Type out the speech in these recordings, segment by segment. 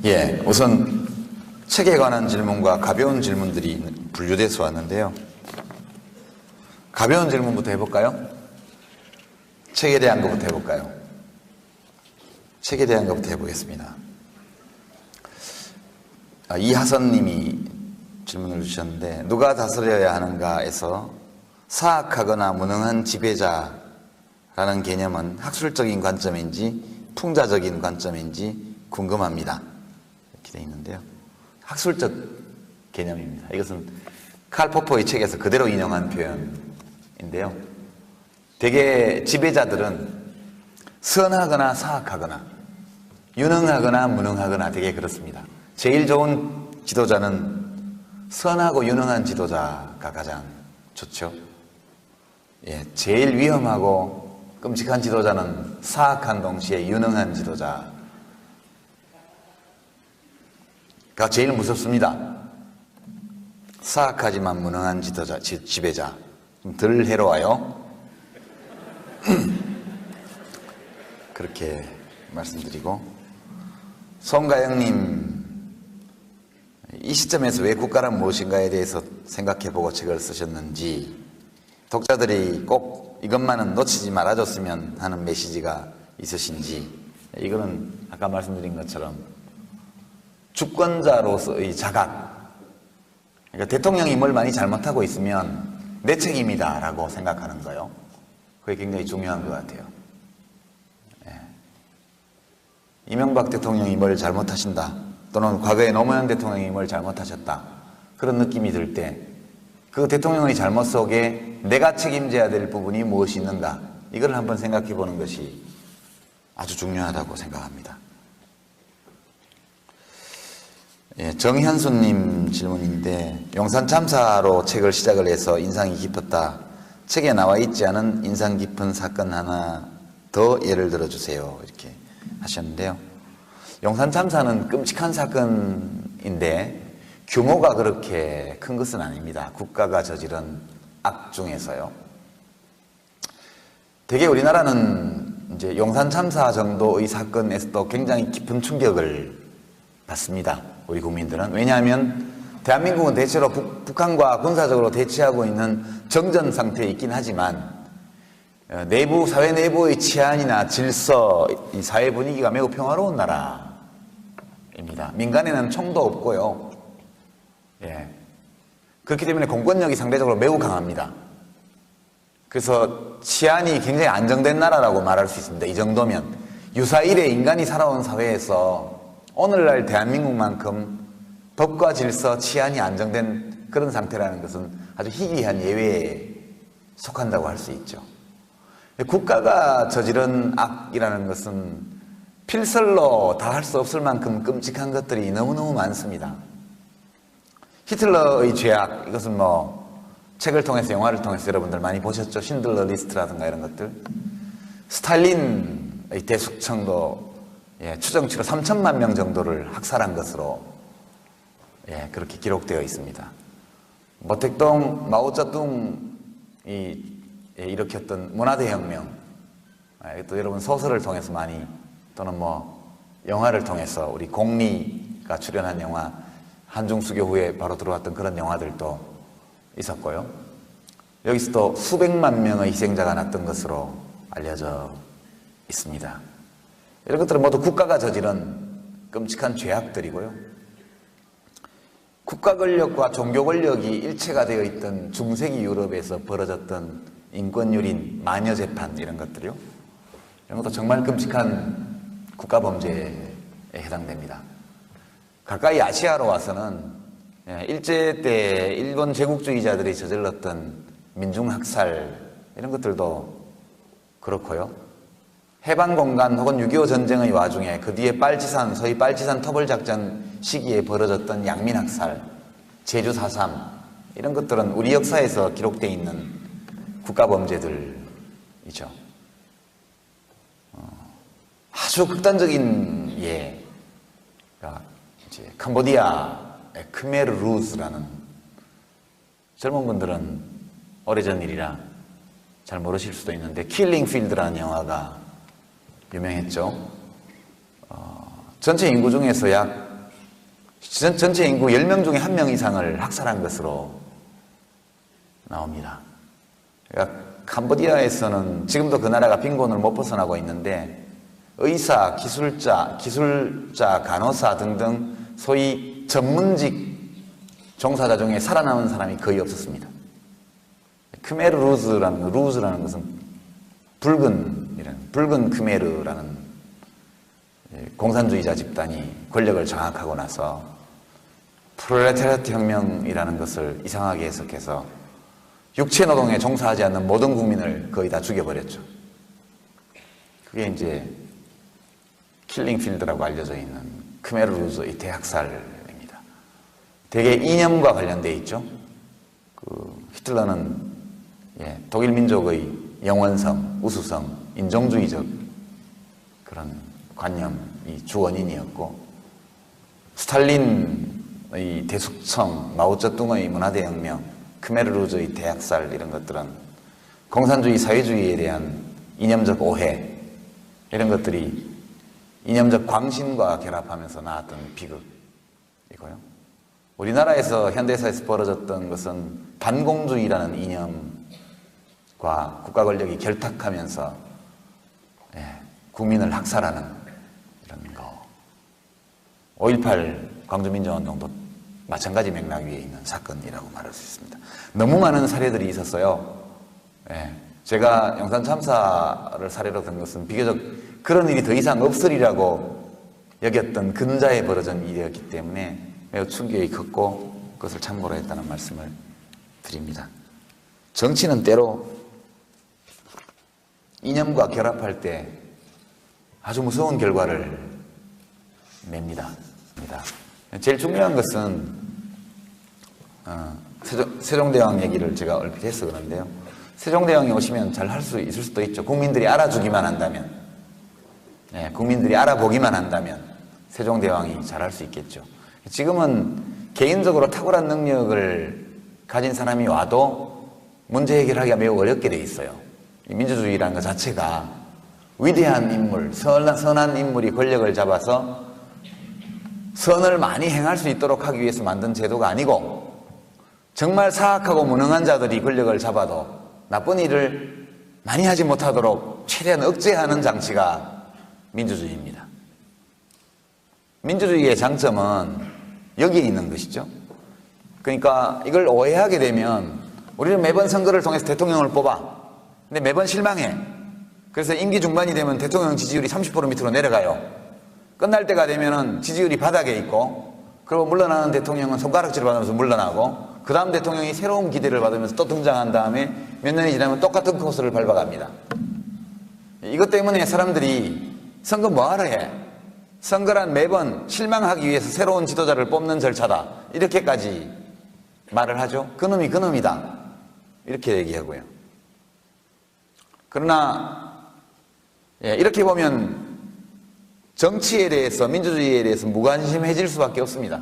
예, 우선 책에 관한 질문과 가벼운 질문들이 분류돼서 왔는데요. 가벼운 질문부터 해볼까요? 책에 대한 것부터 해볼까요? 책에 대한 것부터 해보겠습니다. 이하선님이 질문을 주셨는데, 누가 다스려야 하는가에서 사악하거나 무능한 지배자라는 개념은 학술적인 관점인지 풍자적인 관점인지 궁금합니다. 이렇게 되어 있는데요. 학술적 개념입니다. 이것은 칼 포퍼의 책에서 그대로 인용한 표현인데요. 대개 지배자들은 선하거나 사악하거나 유능하거나 무능하거나 되게 그렇습니다. 제일 좋은 지도자는 선하고 유능한 지도자가 가장 좋죠. 예, 제일 위험하고 끔찍한 지도자는 사악한 동시에 유능한 지도자가 제일 무섭습니다. 사악하지만 무능한 지도자, 지배자. 좀 덜 해로워요. 그렇게 말씀드리고, 송가영님, 이 시점에서 왜 국가란 무엇인가에 대해서 생각해보고 책을 쓰셨는지, 독자들이 꼭 이것만은 놓치지 말아줬으면 하는 메시지가 있으신지, 이거는 아까 말씀드린 것처럼 주권자로서의 자각, 그러니까 대통령이 뭘 많이 잘못하고 있으면 내 책임이다 라고 생각하는 거예요. 그게 굉장히 중요한 것 같아요. 이명박 대통령이 뭘 잘못하신다, 또는 과거에 노무현 대통령이 뭘 잘못하셨다, 그런 느낌이 들 때 그 대통령의 잘못 속에 내가 책임져야 될 부분이 무엇이 있는가, 이걸 한번 생각해 보는 것이 아주 중요하다고 생각합니다. 예, 정현수님 질문인데, 용산 참사로 책을 시작을 해서 인상이 깊었다. 책에 나와 있지 않은 인상 깊은 사건 하나 더 예를 들어주세요. 이렇게 하셨는데요. 용산 참사는 끔찍한 사건인데 규모가 그렇게 큰 것은 아닙니다. 국가가 저지른 악 중에서요. 되게 우리나라는 이제 용산 참사 정도의 사건에서도 굉장히 깊은 충격을 받습니다. 우리 국민들은. 왜냐하면 대한민국은 대체로 북한과 군사적으로 대치하고 있는 정전 상태에 있긴 하지만 내부, 사회 내부의 치안이나 질서, 이 사회 분위기가 매우 평화로운 나라입니다. 민간에는 총도 없고요. 예. 그렇기 때문에 공권력이 상대적으로 매우 강합니다. 그래서 치안이 굉장히 안정된 나라라고 말할 수 있습니다. 이 정도면. 유사일에 인간이 살아온 사회에서 오늘날 대한민국만큼 법과 질서, 치안이 안정된 그런 상태라는 것은 아주 희귀한 예외에 속한다고 할 수 있죠. 국가가 저지른 악이라는 것은 필설로 다 할 수 없을 만큼 끔찍한 것들이 너무너무 많습니다. 히틀러의 죄악, 이것은 뭐 책을 통해서, 영화를 통해서 여러분들 많이 보셨죠. 신들러 리스트라든가 이런 것들. 스탈린의 대숙청도 추정치로 3천만 명 정도를 학살한 것으로 그렇게 기록되어 있습니다. 모택동, 마오쩌둥이 일으켰던 문화대혁명, 또 여러분 소설을 통해서 많이, 또는 뭐 영화를 통해서 우리 공리가 출연한 영화, 한중수교 후에 바로 들어왔던 그런 영화들도 있었고요. 여기서도 수백만 명의 희생자가 났던 것으로 알려져 있습니다. 이런 것들은 모두 국가가 저지른 끔찍한 죄악들이고요. 국가 권력과 종교 권력이 일체가 되어 있던 중세기 유럽에서 벌어졌던 인권유린, 마녀재판 이런 것들이요. 이런 것도 정말 끔찍한 국가범죄에 해당됩니다. 가까이 아시아로 와서는 일제 때 일본 제국주의자들이 저질렀던 민중학살 이런 것들도 그렇고요. 해방공간 혹은 6.25 전쟁의 와중에 그 뒤에 빨치산, 소위 빨치산 터벌작전 시기에 벌어졌던 양민학살, 제주 4.3 이런 것들은 우리 역사에서 기록되어 있는 국가범죄들이죠. 아주 극단적인 이제 캄보디아의 크메르루스라는, 젊은 분들은 오래전 일이라 잘 모르실 수도 있는데 킬링 필드라는 영화가 유명했죠. 전체 인구 중에서 약 전체 인구 10명 중에 1명 이상을 학살한 것으로 나옵니다. 그러니까 캄보디아에서는 지금도 그 나라가 빈곤을 못 벗어나고 있는데 의사, 기술자, 간호사 등등 소위 전문직 종사자 중에 살아남은 사람이 거의 없었습니다. 크메르 루즈라는 것은 붉은 크메르라는 공산주의자 집단이 권력을 장악하고 나서 프롤레타리아트 혁명이라는 것을 이상하게 해석해서 육체 노동에 종사하지 않는 모든 국민을 거의 다 죽여버렸죠. 그게 이제 킬링필드라고 알려져 있는 크메르 루즈의 대학살입니다. 대개 이념과 관련되어 있죠. 히틀러는 독일 민족의 영원성, 우수성, 인종주의적 그런 관념이 주원인이었고, 스탈린의 대숙청, 마오쩌둥의 문화대혁명, 크메르 루즈의 대학살 이런 것들은 공산주의, 사회주의에 대한 이념적 오해 이런 것들이 이념적 광신과 결합하면서 나왔던 비극이고요. 우리나라에서 현대사에서 벌어졌던 것은 반공주의라는 이념과 국가 권력이 결탁하면서 국민을 학살하는 이런 거. 5.18 광주민주화운동도 마찬가지 맥락 위에 있는 사건이라고 말할 수 있습니다. 너무 많은 사례들이 있었어요. 제가 영산 참사를 사례로 든 것은 비교적 그런 일이 더 이상 없으리라고 여겼던 근자에 벌어진 일이었기 때문에 매우 충격이 컸고 그것을 참고로 했다는 말씀을 드립니다. 정치는 때로 이념과 결합할 때 아주 무서운 결과를 냅니다. 제일 중요한 것은 세종대왕 얘기를 제가 얼핏 해서 그런데요. 세종대왕이 오시면 잘 할 수 있을 수도 있죠. 국민들이 알아주기만 한다면, 국민들이 알아보기만 한다면 세종대왕이 잘 할 수 있겠죠. 지금은 개인적으로 탁월한 능력을 가진 사람이 와도 문제 해결하기가 매우 어렵게 돼 있어요. 민주주의라는 것 자체가 위대한 인물, 선한 인물이 권력을 잡아서 선을 많이 행할 수 있도록 하기 위해서 만든 제도가 아니고, 정말 사악하고 무능한 자들이 권력을 잡아도 나쁜 일을 많이 하지 못하도록 최대한 억제하는 장치가 민주주의입니다. 민주주의의 장점은 여기에 있는 것이죠. 그러니까 이걸 오해하게 되면 우리는 매번 선거를 통해서 대통령을 뽑아. 근데 매번 실망해. 그래서 임기 중반이 되면 대통령 지지율이 30% 밑으로 내려가요. 끝날 때가 되면은 지지율이 바닥에 있고, 그리고 물러나는 대통령은 손가락질을 받으면서 물러나고, 그 다음 대통령이 새로운 기대를 받으면서 또 등장한 다음에 몇 년이 지나면 똑같은 코스를 밟아갑니다. 이것 때문에 사람들이 선거 뭐하러 해? 선거란 매번 실망하기 위해서 새로운 지도자를 뽑는 절차다. 이렇게까지 말을 하죠. 그놈이 그놈이다. 이렇게 얘기하고요. 그러나 이렇게 보면 정치에 대해서, 민주주의에 대해서 무관심해질 수밖에 없습니다.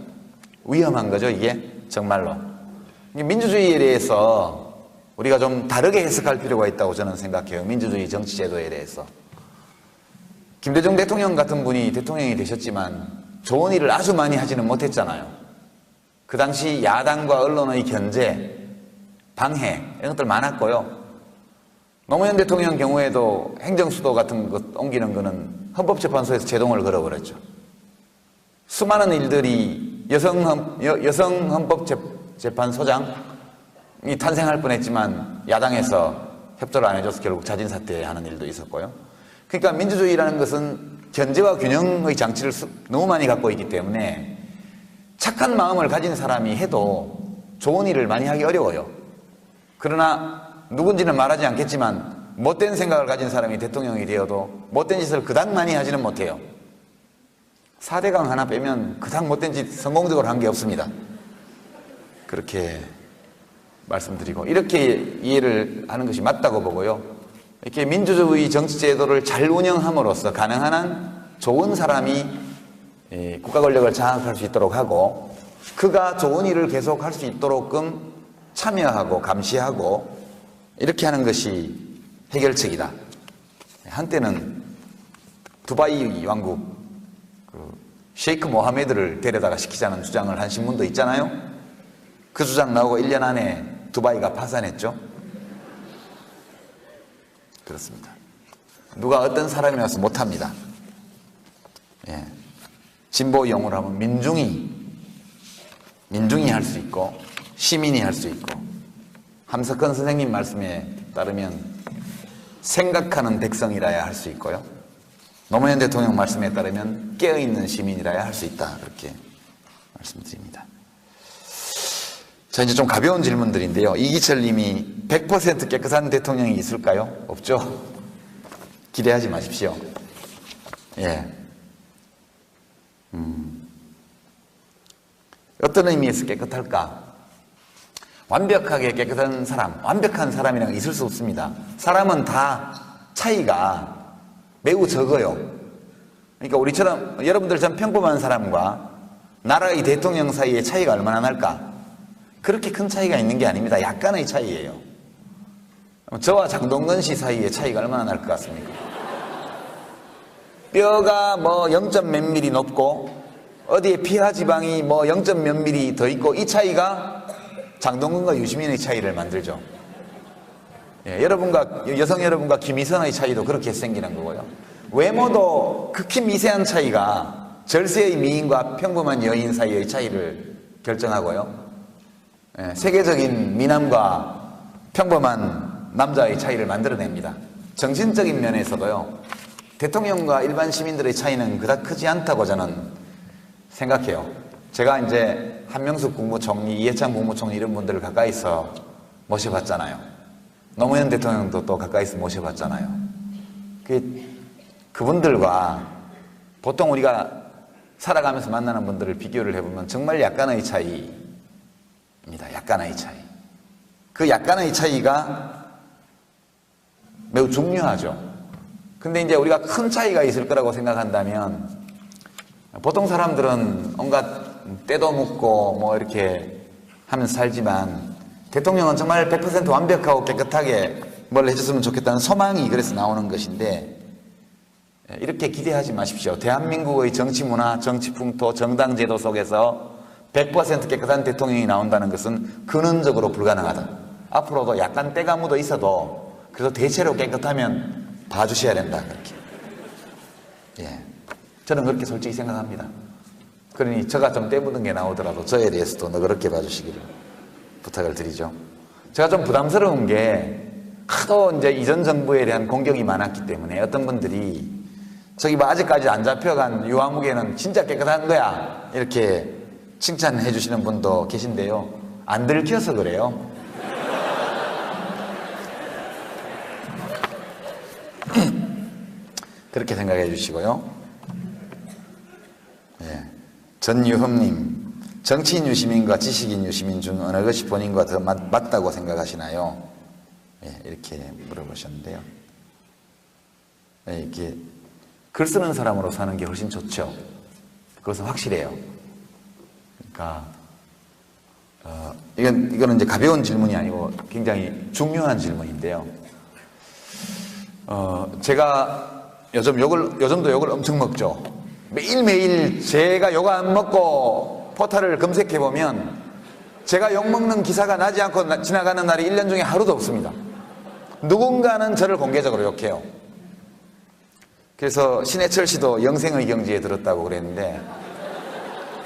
위험한 거죠, 이게 정말로. 민주주의에 대해서 우리가 좀 다르게 해석할 필요가 있다고 저는 생각해요. 민주주의 정치 제도에 대해서. 김대중 대통령 같은 분이 대통령이 되셨지만 좋은 일을 아주 많이 하지는 못했잖아요. 그 당시 야당과 언론의 견제, 방해 이런 것들 많았고요. 노무현 대통령 경우에도 행정수도 같은 것 옮기는 거는 헌법재판소에서 제동을 걸어버렸죠. 수많은 일들이 여성 헌법재판소장이 탄생할 뻔했지만 야당에서 협조를 안 해줘서 결국 자진사퇴하는 일도 있었고요. 그러니까 민주주의라는 것은 견제와 균형의 장치를 너무 많이 갖고 있기 때문에 착한 마음을 가진 사람이 해도 좋은 일을 많이 하기 어려워요. 그러나 누군지는 말하지 않겠지만 못된 생각을 가진 사람이 대통령이 되어도 못된 짓을 그닥 많이 하지는 못해요. 4대강 하나 빼면 그닥 못된 짓 성공적으로 한 게 없습니다. 그렇게 말씀드리고, 이렇게 이해를 하는 것이 맞다고 보고요. 이렇게 민주주의 정치제도를 잘 운영함으로써 가능한 한 좋은 사람이 국가 권력을 장악할 수 있도록 하고, 그가 좋은 일을 계속할 수 있도록끔 참여하고 감시하고 이렇게 하는 것이 해결책이다. 한때는 두바이 왕국 셰이크 모하메드를 데려다가 시키자는 주장을 한 신문도 있잖아요. 그 주장 나오고 1년 안에 두바이가 파산했죠. 그렇습니다. 누가 어떤 사람이 와서 못합니다. 예. 진보 용어로 하면 민중이 할 수 있고 시민이 할 수 있고, 함석헌 선생님 말씀에 따르면 생각하는 백성이라야 할 수 있고요, 노무현 대통령 말씀에 따르면 깨어있는 시민이라야 할 수 있다, 그렇게 말씀드립니다. 자, 이제 좀 가벼운 질문들인데요. 이기철 님이 100% 깨끗한 대통령이 있을까요? 없죠? 기대하지 마십시오. 예. 어떤 의미에서 깨끗할까? 완벽하게 깨끗한 사람, 완벽한 사람이라는 건 있을 수 없습니다. 사람은 다 차이가 매우 적어요. 그러니까 우리처럼, 여러분들처럼 평범한 사람과 나라의 대통령 사이의 차이가 얼마나 날까? 그렇게 큰 차이가 있는 게 아닙니다. 약간의 차이예요. 저와 장동건 씨 사이의 차이가 얼마나 날 것 같습니까? 뼈가 뭐 0. 몇 미리 높고 어디에 피하 지방이 뭐 0. 몇 미리 더 있고, 이 차이가 장동건과 유시민의 차이를 만들죠. 예, 여성 여러분과 김희선의 차이도 그렇게 생기는 거고요. 외모도 극히 미세한 차이가 절세의 미인과 평범한 여인 사이의 차이를 결정하고요. 예, 세계적인 미남과 평범한 남자의 차이를 만들어냅니다. 정신적인 면에서도요, 대통령과 일반 시민들의 차이는 그닥 크지 않다고 저는 생각해요. 제가 이제 한명숙 국무총리, 이해찬 국무총리 이런 분들을 가까이서 모셔봤잖아요. 노무현 대통령도 또 가까이서 모셔봤잖아요. 그분들과 보통 우리가 살아가면서 만나는 분들을 비교를 해보면 정말 약간의 차이입니다. 약간의 차이. 그 약간의 차이가 매우 중요하죠. 근데 이제 우리가 큰 차이가 있을 거라고 생각한다면, 보통 사람들은 온갖 때도 묻고 뭐 이렇게 하면서 살지만, 대통령은 정말 100% 완벽하고 깨끗하게 뭘 해줬으면 좋겠다는 소망이 그래서 나오는 것인데, 이렇게 기대하지 마십시오. 대한민국의 정치 문화, 정치 풍토, 정당 제도 속에서 100% 깨끗한 대통령이 나온다는 것은 근원적으로 불가능하다. 앞으로도 약간 때가 묻어 있어도 그래서 대체로 깨끗하면 봐주셔야 된다, 그렇게. 예. 저는 그렇게 솔직히 생각합니다. 그러니 저가 좀 때 묻은 게 나오더라도 저에 대해서도 너그럽게 봐주시기를 부탁을 드리죠. 제가 좀 부담스러운 게, 하도 이제 이전 정부에 대한 공격이 많았기 때문에 어떤 분들이 저기 뭐 아직까지 안 잡혀간 유아무개는 진짜 깨끗한 거야, 이렇게 칭찬해 주시는 분도 계신데요. 안 들켜서 그래요. 그렇게 생각해 주시고요. 예. 전유흠님, 정치인 유시민과 지식인 유시민 중 어느 것이 본인과 더 맞다고 생각하시나요? 예, 이렇게 물어보셨는데요. 예, 이렇게 글 쓰는 사람으로 사는 게 훨씬 좋죠. 그것은 확실해요. 그러니까 이거는 이제 가벼운 질문이 아니고 굉장히 중요한 질문인데요. 제가 요즘도 욕을 엄청 먹죠. 매일매일 제가 욕 안 먹고 포털을 검색해보면 제가 욕 먹는 기사가 나지 않고 지나가는 날이 1년 중에 하루도 없습니다. 누군가는 저를 공개적으로 욕해요. 그래서 신해철 씨도 영생의 경지에 들었다고 그랬는데,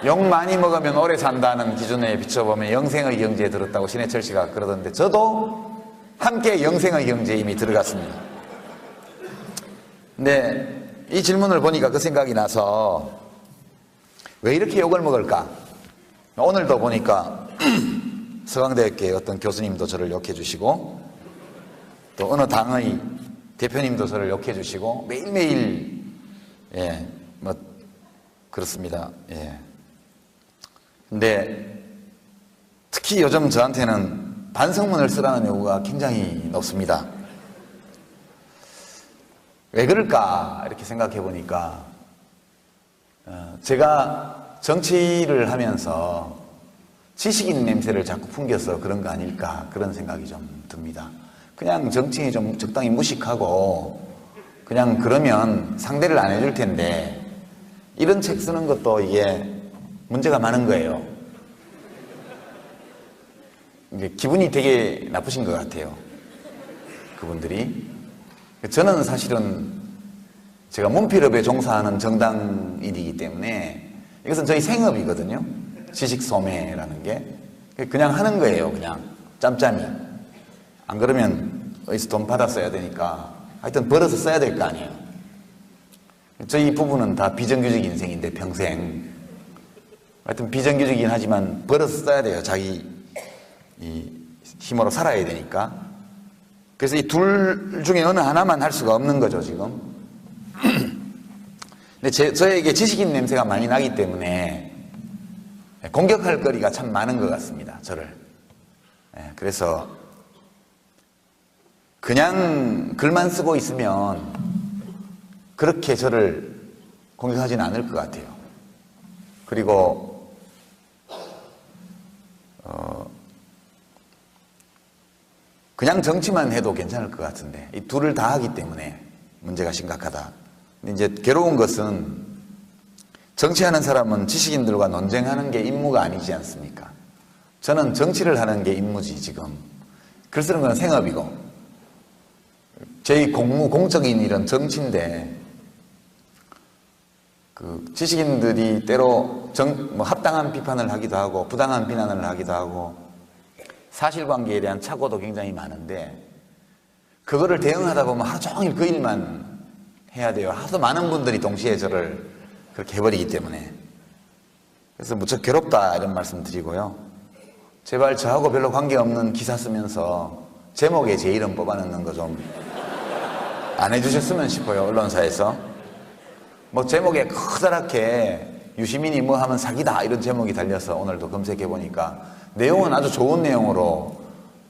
욕 많이 먹으면 오래 산다는 기준에 비춰보면 영생의 경지에 들었다고 신해철 씨가 그러던데, 저도 함께 영생의 경지에 이미 들어갔습니다. 근데 이 질문을 보니까 그 생각이 나서, 왜 이렇게 욕을 먹을까? 오늘도 보니까 서강대학교의 어떤 교수님도 저를 욕해 주시고, 또 어느 당의 대표님도 저를 욕해 주시고, 매일매일, 예, 뭐 그렇습니다. 예. 근데 특히 요즘 저한테는 반성문을 쓰라는 요구가 굉장히 높습니다. 왜 그럴까 이렇게 생각해 보니까, 제가 정치를 하면서 지식인 냄새를 자꾸 풍겨서 그런 거 아닐까, 그런 생각이 좀 듭니다. 그냥 정치인이 좀 적당히 무식하고 그냥 그러면 상대를 안 해줄 텐데, 이런 책 쓰는 것도 이게 문제가 많은 거예요. 이게 기분이 되게 나쁘신 것 같아요. 그분들이. 저는 사실은 제가 문필업에 종사하는 정당인이기 때문에 이것은 저희 생업이거든요. 지식 소매라는 게. 그냥 하는 거예요. 그냥 짬짬이. 안 그러면 어디서 돈 받아 써야 되니까 하여튼 벌어서 써야 될 거 아니에요. 저희 부부는 다 비정규직 인생인데 평생 하여튼 비정규직이긴 하지만 벌어서 써야 돼요. 자기 이 힘으로 살아야 되니까. 그래서 이 둘 중에 어느 하나만 할 수가 없는 거죠, 지금. 근데 저에게 지식인 냄새가 많이 나기 때문에 공격할 거리가 참 많은 것 같습니다, 저를. 그래서 그냥 글만 쓰고 있으면 그렇게 저를 공격하지는 않을 것 같아요. 그리고 그냥 정치만 해도 괜찮을 것 같은데 이 둘을 다 하기 때문에 문제가 심각하다. 근데 이제 괴로운 것은 정치하는 사람은 지식인들과 논쟁하는 게 임무가 아니지 않습니까? 저는 정치를 하는 게 임무지 지금. 글 쓰는 건 생업이고 제 공무, 공적인 일은 정치인데 그 지식인들이 때로 합당한 비판을 하기도 하고 부당한 비난을 하기도 하고 사실관계에 대한 착오도 굉장히 많은데 그거를 대응하다 보면 하루 종일 그 일만 해야 돼요. 하도 많은 분들이 동시에 저를 그렇게 해버리기 때문에. 그래서 무척 괴롭다 이런 말씀 드리고요. 제발 저하고 별로 관계없는 기사 쓰면서 제목에 제 이름 뽑아넣는 거 좀 안 해주셨으면 싶어요. 언론사에서. 뭐 제목에 커다랗게 유시민이 뭐 하면 사기다 이런 제목이 달려서 오늘도 검색해보니까 내용은 아주 좋은 내용으로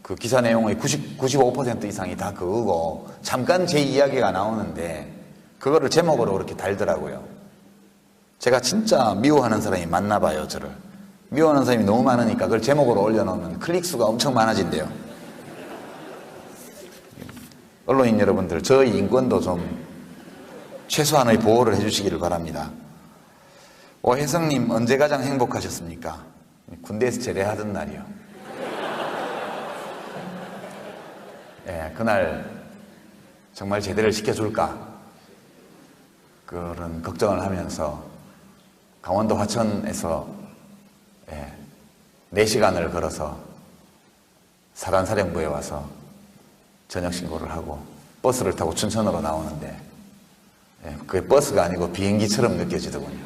그 기사 내용의 95% 이상이 다 그거고 잠깐 제 이야기가 나오는데 그거를 제목으로 그렇게 달더라고요. 제가 진짜 미워하는 사람이 많나 봐요, 저를. 미워하는 사람이 너무 많으니까 그걸 제목으로 올려놓으면 클릭수가 엄청 많아진대요. 언론인 여러분들, 저의 인권도 좀 최소한의 보호를 해주시기를 바랍니다. 오혜성님, 언제 가장 행복하셨습니까? 군대에서 제대하던 날이요. 예, 그날 정말 제대를 시켜줄까? 그런 걱정을 하면서 강원도 화천에서 4시간을 걸어서 사단사령부에 와서 저녁 신고를 하고 버스를 타고 춘천으로 나오는데 그게 버스가 아니고 비행기처럼 느껴지더군요.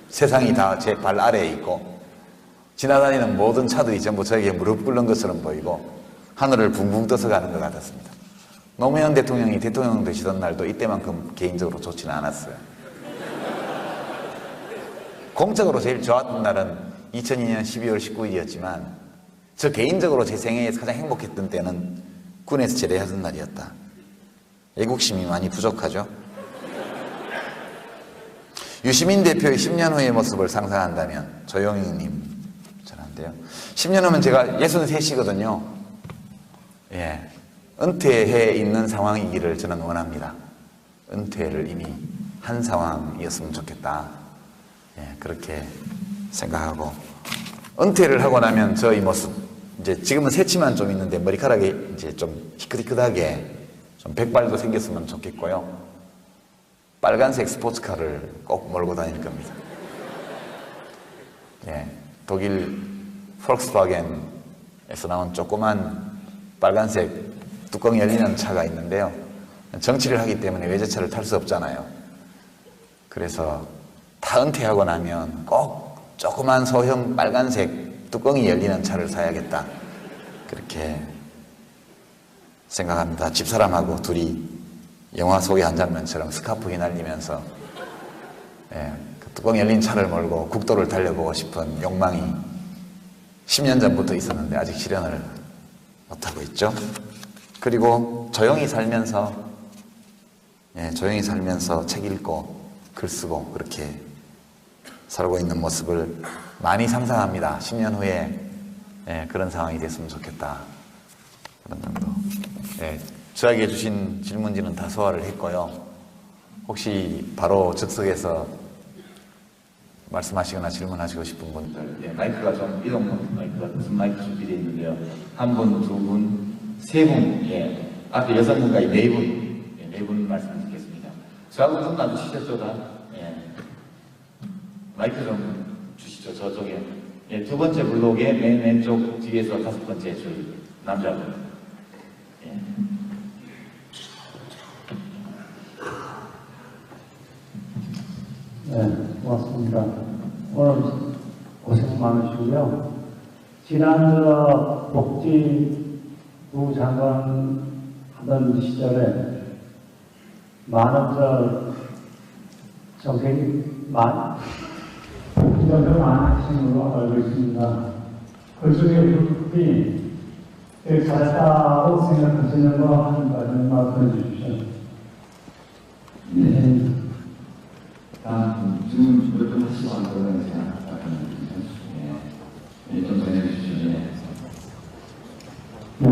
세상이 다 제 발 아래에 있고 지나다니는 모든 차들이 전부 저에게 무릎 꿇는 것처럼 보이고 하늘을 붕붕 떠서 가는 것 같았습니다. 노무현 대통령이 대통령 되시던 날도 이때만큼 개인적으로 좋지는 않았어요. 공적으로 제일 좋았던 날은 2002년 12월 19일이었지만 저 개인적으로 제 생애에서 가장 행복했던 때는 군에서 제대하던 날이었다. 애국심이 많이 부족하죠. 유시민 대표의 10년 후의 모습을 상상한다면 조용희님 전한데요. 10년 후면 제가 63이거든요. 예, 은퇴해 있는 상황이기를 저는 원합니다. 은퇴를 이미 한 상황이었으면 좋겠다. 예, 그렇게 생각하고 은퇴를 하고 나면 저의 모습 이제 지금은 새치만 좀 있는데 머리카락이 이제 좀 희끗희끗하게 좀 백발도 생겼으면 좋겠고요. 빨간색 스포츠카를 꼭 몰고 다닐 겁니다. 예, 독일 폴크스와겐에서 나온 조그만 빨간색 뚜껑 열리는 차가 있는데요. 정치를 하기 때문에 외제차를 탈 수 없잖아요. 그래서 다 은퇴하고 나면 꼭 조그만 소형 빨간색 뚜껑이 열리는 차를 사야겠다. 그렇게 생각합니다. 집사람하고 둘이 영화 속의 한 장면처럼 스카프 휘날리면서 그 뚜껑 열린 차를 몰고 국도를 달려보고 싶은 욕망이 10년 전부터 있었는데 아직 실현을 못하고 있죠. 그리고 조용히 살면서 책 읽고 글 쓰고 그렇게 살고 있는 모습을 많이 상상합니다. 10년 후에 그런 상황이 됐으면 좋겠다. 그런 정도. 저에게 주신 질문지는 다 소화를 했고요. 혹시 바로 즉석에서 말씀하시거나 질문하시고 싶은 분들. 예, 마이크가 좀 이동 마이크가 무슨 마이크 준비되어 있는데요. 한 분, 두 분, 세 분, 예, 앞에 6분까지 4분, 예, 4분 말씀 드리겠습니다. 저하고 좀 놔주시죠, 다. 예. 마이크 좀 주시죠, 저쪽에. 예, 두 번째 블록의 맨 왼쪽 뒤에서 5번째 줄 남자분. 예. 네, 고맙습니다. 오늘 고생 많으시고요. 지난 복지부 장관 하던 시절에 많은 정책이 복지를 많으신 걸로 알고 있습니다. 그 중에 부분이 되게 잘했다고 생각하시는 거 한 가지 말씀해 주십시오. 네. 지금 몇분 하시고 안 그러면 제가 좀 전해주시죠. 네,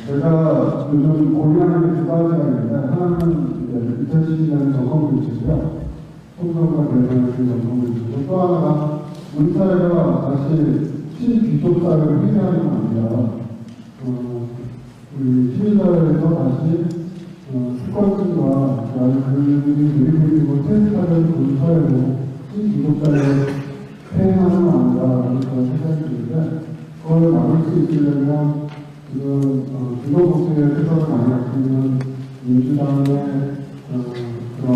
제가 요즘 고민하는 게 두 가지가 있는데, 하나는 2012년 정권불치고요. 통상과 대상의 정권불치고, 또 하나가 우리 사회가 다시 신귀족사회를 회귀하는 겁니다. 우리 시민사회에서 다시 습관성과 그들이 누리고 퇴직하는 그 사회로 신귀족사회를 행하는 아닌가 그런 생각이 드는데, 그걸 막을 수 있으려면 지금 주거복지의 태도를 많이 갖고 있는 민주당의 그런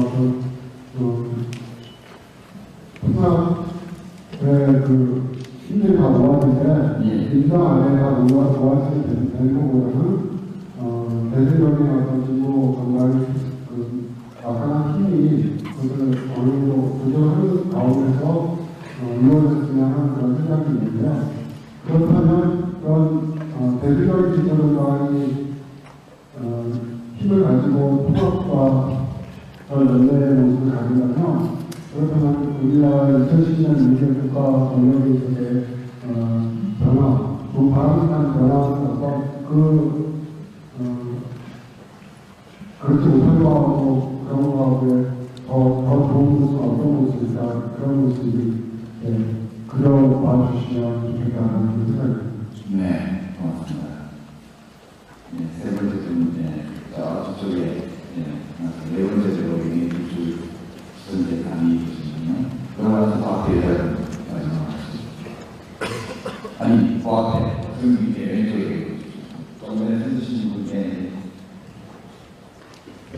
통합의 힘들이 다 모았는데 민주당 안에 다 모아지게 되는 것보다는 대세적인 어떤 지구 건강의 약간한 힘이 그것을 어느 정도 조정하는 가운데서 이루어졌으면 하는 그런 생각이 있는데요. 그렇다면 그런 대표적인 지도자의 힘을 가지고 통합과 그런 연대의 모습을 가진다면, 그렇다면 우리나라 2010년 미래국가 전력에 있어서의 변화, 좀 바람직한 변화로서 그렇지 못한 거하고 그런 거하고의 더 좋은 모습은 어떤 모습일까, 그런 모습이 그려봐 주시면 좋겠다는 생각입니다. 네, 고맙습니다. 네, 세 번째 질문, 저쪽에, 네 번째 질문이 두 번째 감이 있으시면, 그러면 또 앞에 말씀하시죠. 아니, 그 앞에, 지금 이제 왼쪽에, 조금 전에 해주신 분께,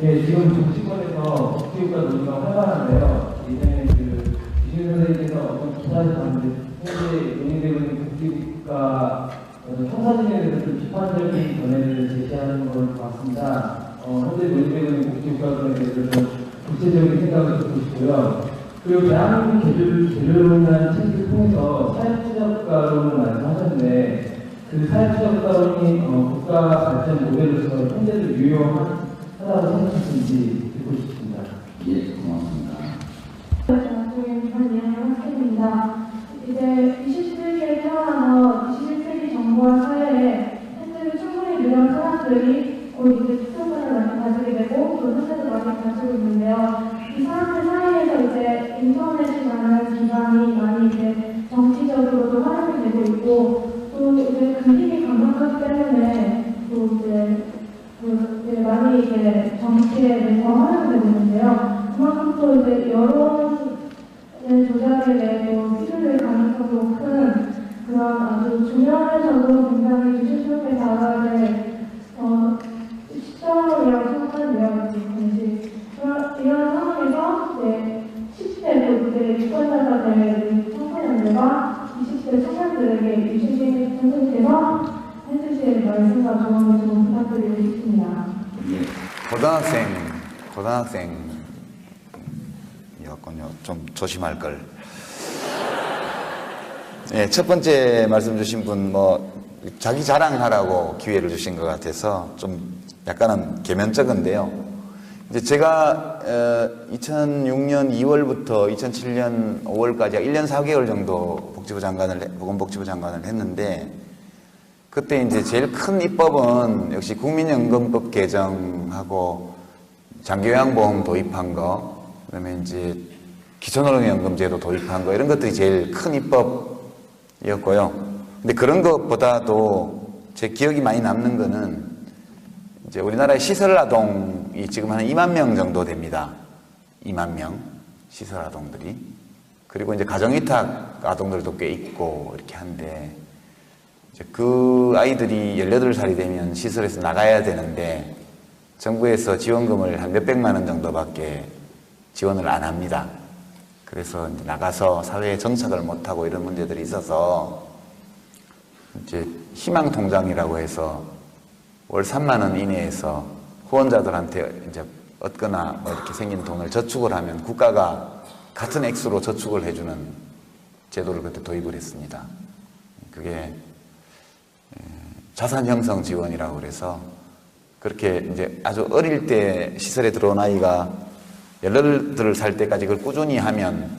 예, 지금 정치권에서 복지국가 논의가 활발한데요. 이제는 이준 선생님께서 어떤 기사를 봤는데, 현재 논의되고 있는 복지국가 청사진에 대해서 좀 비판적인 견해를 제시하는 걸 봤습니다. 현재 논의되고 있는 복지국가에 대해서 좀 구체적인 생각을 듣고 싶고요. 그리고 대한민국 개조론이라는 책을 통해서 사회투자국가론을 말씀하셨는데, 그 사회투자국가론이 국가 발전 모델로서 현재도 유효하다고 생각하시는지 듣고 싶습니다. 예, 고맙습니다. 입니다. 이제 21세기에 태어나서 21세기 정부와 사회에 현재는 충분히 누려온 사람들이 곧 이제 투표권을 많이 가지게 되고 또 현재도 많이 가지고 있는데요. 이 사람들 사이에서 이제 인터넷이라는 기반이 많이 이제 정치적으로도 활용이 되고 있고, 또 이제 그 힘이 강력하기 때문에 또 이제 많이 이제 정치에 대해서 활용되고 있는데요. 그만큼 또 이제 여론 조작에 대해서 필요할 가능성도 큰 그런 아주 중요하면서도 굉장히 조심스럽게 다뤄야 될 시점이라고 생각하는데요. 이런 상황에서 이제 10대 이제 유권자가 될 청소년들과 20대 청년들에게 유시민 선생님께서 해주실 말씀과 조언을 좀 부탁드리고 싶습니다. 고등학생이었군요. 좀 조심할 걸. 네, 첫 번째 말씀 주신 분 자기 자랑하라고 기회를 주신 것 같아서 좀 약간은 계면적인데요. 이제 제가 2006년 2월부터 2007년 5월까지 1년 4개월 정도 보건복지부 장관을 했는데, 그때 이제 제일 큰 입법은 역시 국민연금법 개정하고 장기요양보험 도입한 거, 그다음에 이제 기초노령연금제도 도입한 거 이런 것들이 제일 큰 입법이었고요. 근데 그런 것보다도 제 기억이 많이 남는 거는 이제 우리나라의 시설아동이 지금 한 2만 명 정도 됩니다. 2만 명 시설아동들이. 그리고 이제 가정위탁 아동들도 꽤 있고 이렇게 한데 이제 그 아이들이 18살이 되면 시설에서 나가야 되는데 정부에서 지원금을 한 몇백만 원 정도밖에 지원을 안 합니다. 그래서 이제 나가서 사회에 정착을 못하고 이런 문제들이 있어서 이제 희망통장이라고 해서 월 3만 원 이내에서 후원자들한테 이제 얻거나 뭐 이렇게 생긴 돈을 저축을 하면 국가가 같은 액수로 저축을 해주는 제도를 그때 도입을 했습니다. 그게 자산 형성 지원이라고 그래서 그렇게 이제 아주 어릴 때 시설에 들어온 아이가 18살 때까지 그걸 꾸준히 하면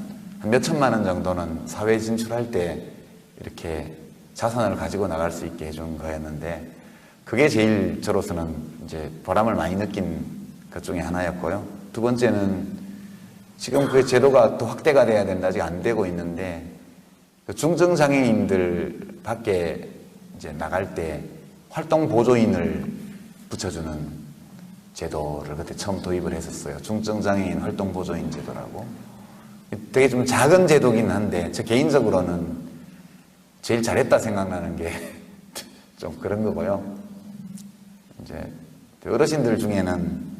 한 몇천만 원 정도는 사회에 진출할 때 이렇게 자산을 가지고 나갈 수 있게 해준 거였는데 그게 제일 저로서는 이제 보람을 많이 느낀 것 중에 하나였고요. 두 번째는 지금 그 제도가 또 확대가 돼야 된다. 아직 안 되고 있는데 그 중증장애인들 밖에 이제 나갈 때 활동 보조인을 붙여주는 제도를 그때 처음 도입을 했었어요. 중증장애인 활동 보조인 제도라고. 되게 좀 작은 제도긴 한데 저 개인적으로는 제일 잘했다 생각나는 게 좀 그런 거고요. 이제 어르신들 중에는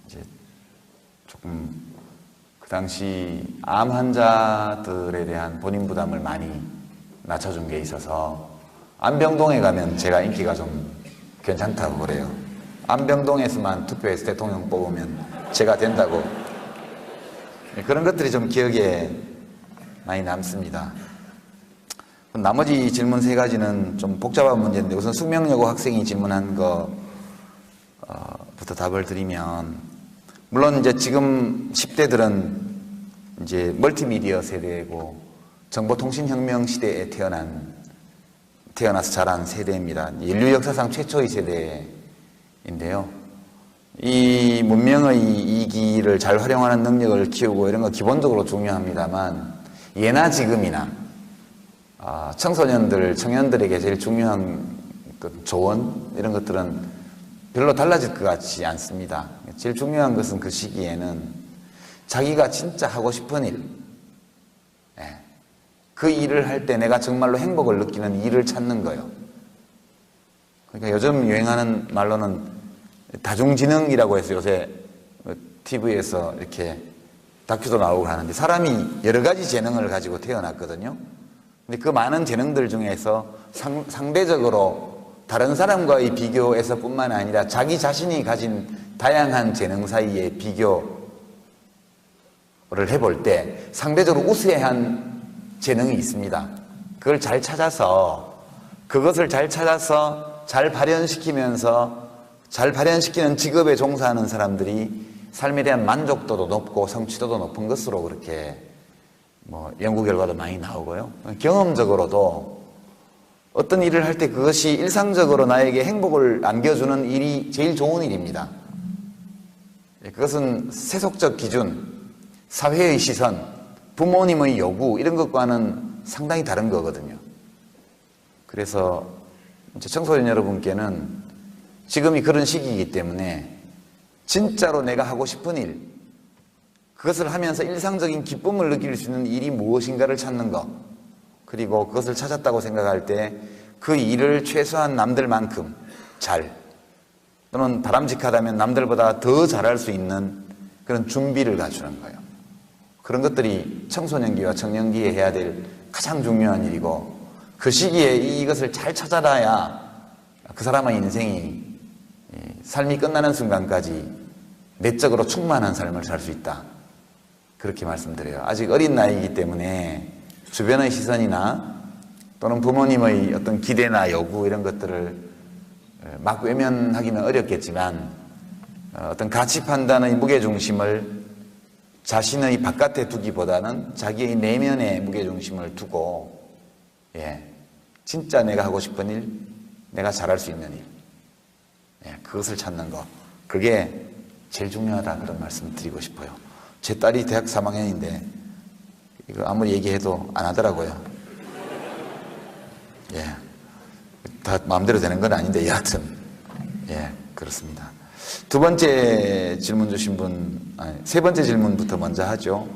이제 조금 그 당시 암 환자들에 대한 본인 부담을 많이 낮춰준 게 있어서 안병동에 가면 제가 인기가 좀 괜찮다고 그래요. 안병동에서만 투표해서 대통령 뽑으면 제가 된다고. 그런 것들이 좀 기억에 많이 남습니다. 나머지 질문 3가지는 좀 복잡한 문제인데 우선 숙명여고 학생이 질문한 거부터 답을 드리면 물론 이제 지금 10대들은 이제 멀티미디어 세대고 정보통신혁명 시대에 태어나서 자란 세대입니다. 인류 역사상 최초의 세대인데요. 이 문명의 이 기를 잘 활용하는 능력을 키우고 이런 거 기본적으로 중요합니다만 예나 지금이나 청소년들, 청년들에게 제일 중요한 그 조언 이런 것들은 별로 달라질 것 같지 않습니다. 제일 중요한 것은 그 시기에는 자기가 진짜 하고 싶은 일, 그 일을 할 때 내가 정말로 행복을 느끼는 일을 찾는 거예요. 그러니까 요즘 유행하는 말로는 다중지능이라고 해서 요새 TV에서 이렇게 다큐도 나오고 하는데 사람이 여러 가지 재능을 가지고 태어났거든요. 근데 그 많은 재능들 중에서 상대적으로 다른 사람과의 비교에서 뿐만 아니라 자기 자신이 가진 다양한 재능 사이에 비교를 해볼 때 상대적으로 우세한 재능이 있습니다. 그걸 잘 찾아서 그것을 잘 발현시키면서 잘 발현시키는 직업에 종사하는 사람들이 삶에 대한 만족도도 높고 성취도도 높은 것으로 그렇게 연구 결과도 많이 나오고요. 경험적으로도 어떤 일을 할 때 그것이 일상적으로 나에게 행복을 안겨주는 일이 제일 좋은 일입니다. 그것은 세속적 기준, 사회의 시선, 부모님의 요구 이런 것과는 상당히 다른 거거든요. 그래서 이제 청소년 여러분께는 지금이 그런 시기이기 때문에 진짜로 내가 하고 싶은 일, 그것을 하면서 일상적인 기쁨을 느낄 수 있는 일이 무엇인가를 찾는 것, 그리고 그것을 찾았다고 생각할 때 그 일을 최소한 남들만큼 잘, 또는 바람직하다면 남들보다 더 잘할 수 있는 그런 준비를 갖추는 거예요. 그런 것들이 청소년기와 청년기에 해야 될 가장 중요한 일이고 그 시기에 이것을 잘 찾아놔야 그 사람의 인생이 삶이 끝나는 순간까지 내적으로 충만한 삶을 살 수 있다. 그렇게 말씀드려요. 아직 어린 나이이기 때문에 주변의 시선이나 또는 부모님의 어떤 기대나 요구 이런 것들을 막 외면하기는 어렵겠지만 어떤 가치 판단의 무게중심을 자신의 바깥에 두기보다는 자기의 내면에 무게중심을 두고 진짜 내가 하고 싶은 일, 내가 잘할 수 있는 일, 그것을 찾는 것, 그게 제일 중요하다 그런 말씀을 드리고 싶어요. 제 딸이 대학 3학년인데 이거 아무리 얘기해도 안 하더라고요. 예, 다 마음대로 되는 건 아닌데 여하튼 예, 그렇습니다. 두 번째 질문 주신 분, 아니, 세 번째 질문부터 먼저 하죠.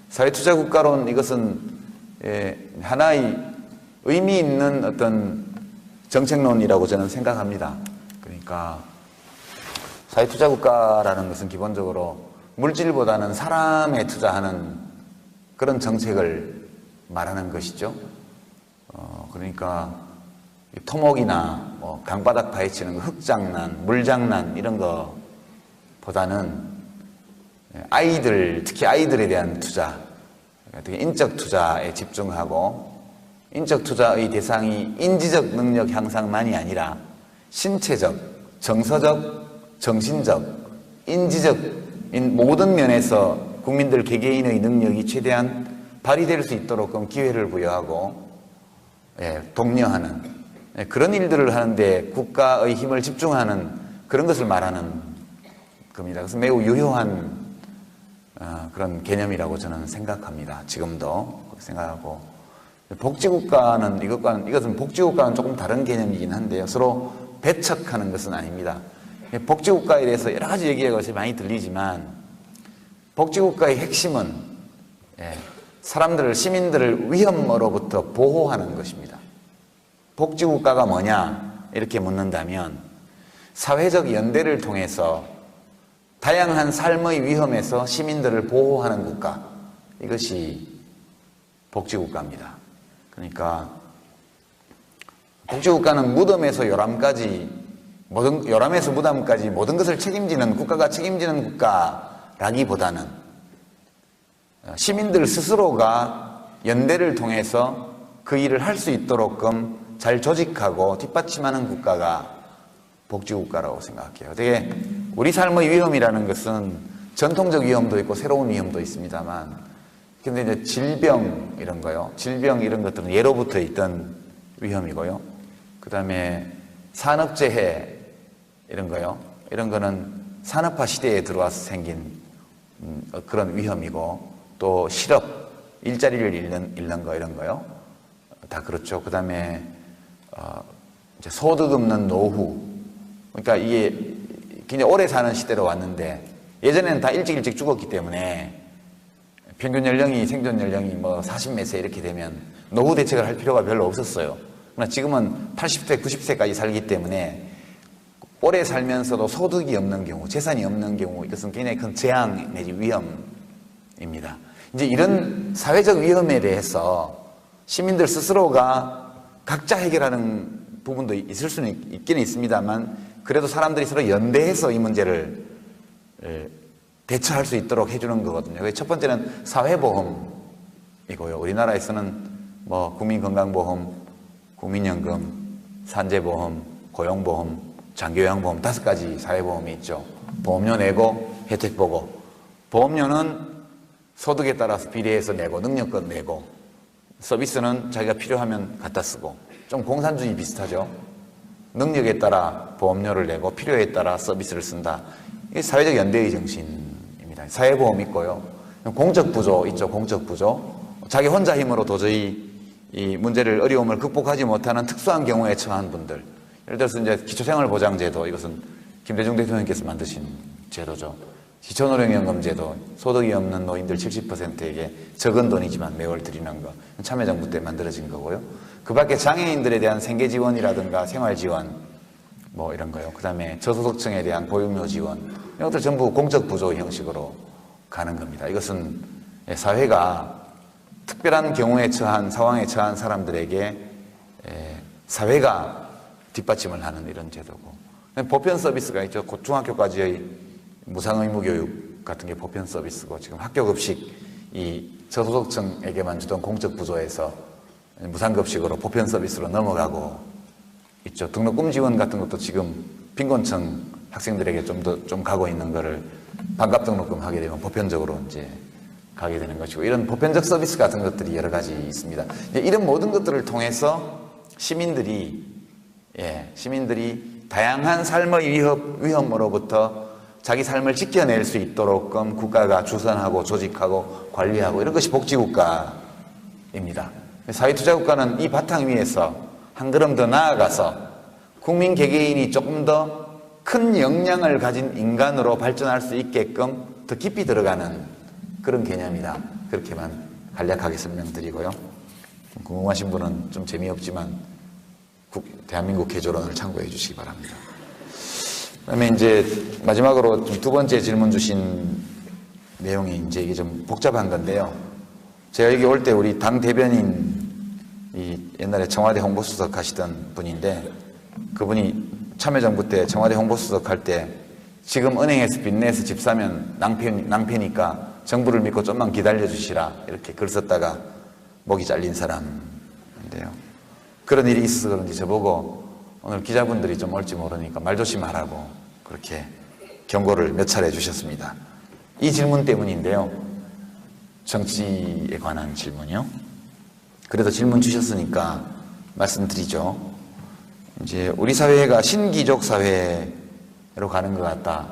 사회투자국가론, 이것은 예, 하나의 의미 있는 어떤 정책론이라고 저는 생각합니다. 그러니까 사회투자국가라는 것은 기본적으로 물질보다는 사람에 투자하는 그런 정책을 말하는 것이죠. 그러니까 토목이나 뭐 강바닥 파헤치는 거, 흙장난, 물장난 이런 거보다는 아이들, 특히 아이들에 대한 투자, 특히 인적 투자에 집중하고, 인적 투자의 대상이 인지적 능력 향상만이 아니라 신체적, 정서적, 정신적, 인지적인 모든 면에서 국민들 개개인의 능력이 최대한 발휘될 수 있도록 기회를 부여하고 독려하는 그런 일들을 하는데 국가의 힘을 집중하는 그런 것을 말하는 겁니다. 그래서 매우 유효한 그런 개념이라고 저는 생각합니다. 지금도 생각하고, 복지국가는 이것은 복지국가는 조금 다른 개념이긴 한데요. 서로 배척하는 것은 아닙니다. 복지국가에 대해서 여러 가지 얘기가 많이 들리지만 복지국가의 핵심은 사람들을, 시민들을 위험으로부터 보호하는 것입니다. 복지국가가 뭐냐 이렇게 묻는다면 사회적 연대를 통해서 다양한 삶의 위험에서 시민들을 보호하는 국가, 이것이 복지국가입니다. 그러니까 복지국가는 무덤에서 요람까지, 요람에서 무덤까지 모든 것을 책임지는, 국가가 책임지는 국가라기보다는 시민들 스스로가 연대를 통해서 그 일을 할 수 있도록끔 잘 조직하고 뒷받침하는 국가가 복지국가라고 생각해요. 되게 우리 삶의 위험이라는 것은 전통적 위험도 있고 새로운 위험도 있습니다만, 근데 이제 질병 이런 거요, 질병 이런 것들은 예로부터 있던 위험이고요. 그 다음에 산업재해 이런 거요, 이런 거는 산업화 시대에 들어와서 생긴 그런 위험이고, 또 실업, 일자리를 잃는 거 이런 거요, 다 그렇죠. 그 다음에 이제 소득 없는 노후, 그러니까 이게 굉장히 오래 사는 시대로 왔는데, 예전에는 다 일찍 죽었기 때문에 평균 연령이, 생존 연령이 뭐 40몇 세 이렇게 되면 노후 대책을 할 필요가 별로 없었어요. 그러나 지금은 80세, 90세까지 살기 때문에 오래 살면서도 소득이 없는 경우, 재산이 없는 경우, 이것은 굉장히 큰 재앙 내지 위험입니다. 이제 이런 사회적 위험에 대해서 시민들 스스로가 각자 해결하는 부분도 있을 수는 있기는 있습니다만, 그래도 사람들이 서로 연대해서 이 문제를 대처할 수 있도록 해주는 거거든요. 첫 번째는 사회보험이고요. 우리나라에서는 뭐 국민건강보험, 국민연금, 산재보험, 고용보험, 장기요양보험 5가지 사회보험이 있죠. 보험료 내고 혜택 보고, 보험료는 소득에 따라서 비례해서 내고 능력껏 내고, 서비스는 자기가 필요하면 갖다 쓰고, 좀 공산주의 비슷하죠. 능력에 따라 보험료를 내고 필요에 따라 서비스를 쓴다. 이게 사회적 연대의 정신입니다. 사회보험 있고요. 공적부조 있죠. 공적부조. 자기 혼자 힘으로 도저히 이 문제를, 어려움을 극복하지 못하는 특수한 경우에 처한 분들, 예를 들어서 이제 기초생활보장제도, 이것은 김대중 대통령께서 만드신 제도죠. 기초노령연금제도, 소득이 없는 노인들 70%에게 적은 돈이지만 매월 드리는 거, 참여정부 때 만들어진 거고요. 그 밖에 장애인들에 대한 생계지원이라든가 생활지원 뭐 이런 거요. 그 다음에 저소득층에 대한 보육료 지원, 이런 것들 전부 공적부조 형식으로 가는 겁니다. 이것은 사회가 특별한 경우에 처한, 상황에 처한 사람들에게 사회가 뒷받침을 하는 이런 제도고, 보편 서비스가 있죠. 중학교까지의 무상의무교육 같은 게 보편 서비스고, 지금 학교급식, 이 저소득층에게만 주던 공적부조에서 무상급식으로 보편 서비스로 넘어가고 있죠. 등록금 지원 같은 것도 지금 빈곤층 학생들에게 좀 가고 있는 거를 반값 등록금 하게 되면 보편적으로 이제 가게 되는 것이고, 이런 보편적 서비스 같은 것들이 여러 가지 있습니다. 이런 모든 것들을 통해서 시민들이 다양한 삶의 위험으로부터 자기 삶을 지켜낼 수 있도록끔 국가가 주선하고 조직하고 관리하고 이런 것이 복지국가입니다. 사회투자국가는 이 바탕 위에서 한 걸음 더 나아가서 국민 개개인이 조금 더 큰 역량을 가진 인간으로 발전할 수 있게끔 더 깊이 들어가는 그런 개념이다. 그렇게만 간략하게 설명드리고요. 궁금하신 분은 좀 재미없지만 대한민국 개조론을 참고해 주시기 바랍니다. 그다음에 이제 마지막으로 좀 두 번째 질문 주신 내용이 이제 이게 좀 복잡한 건데요. 제가 여기 올 때 우리 당 대변인 옛날에 청와대 홍보수석 하시던 분인데 그분이 참여정부 때 청와대 홍보수석 할 때 지금 은행에서 빚내서 집 사면 낭패니까 정부를 믿고 좀만 기다려 주시라 이렇게 글 썼다가 목이 잘린 사람인데요. 그런 일이 있어서 그런지 저보고 오늘 기자분들이 좀 올지 모르니까 말 조심하라고 그렇게 경고를 몇 차례 주셨습니다. 이 질문 때문인데요. 정치에 관한 질문이요. 그래도 질문 주셨으니까 말씀드리죠. 이제 우리 사회가 신기족 사회로 가는 것 같다.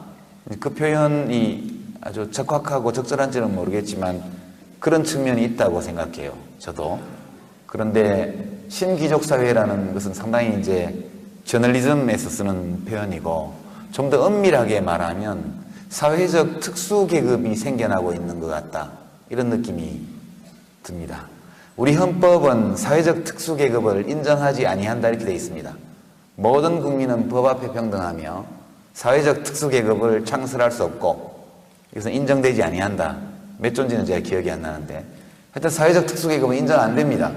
그 표현이 아주 적확하고 적절한지는 모르겠지만 그런 측면이 있다고 생각해요. 저도. 그런데 신기족 사회라는 것은 상당히 이제 저널리즘에서 쓰는 표현이고 좀 더 엄밀하게 말하면 사회적 특수 계급이 생겨나고 있는 것 같다. 이런 느낌이 듭니다. 우리 헌법은 사회적 특수 계급을 인정하지 아니한다 이렇게 되어 있습니다. 모든 국민은 법 앞에 평등하며 사회적 특수 계급을 창설할 수 없고 이것은 인정되지 아니한다. 몇 조인지는 제가 기억이 안 나는데 하여튼 사회적 특수 계급은 인정 안 됩니다.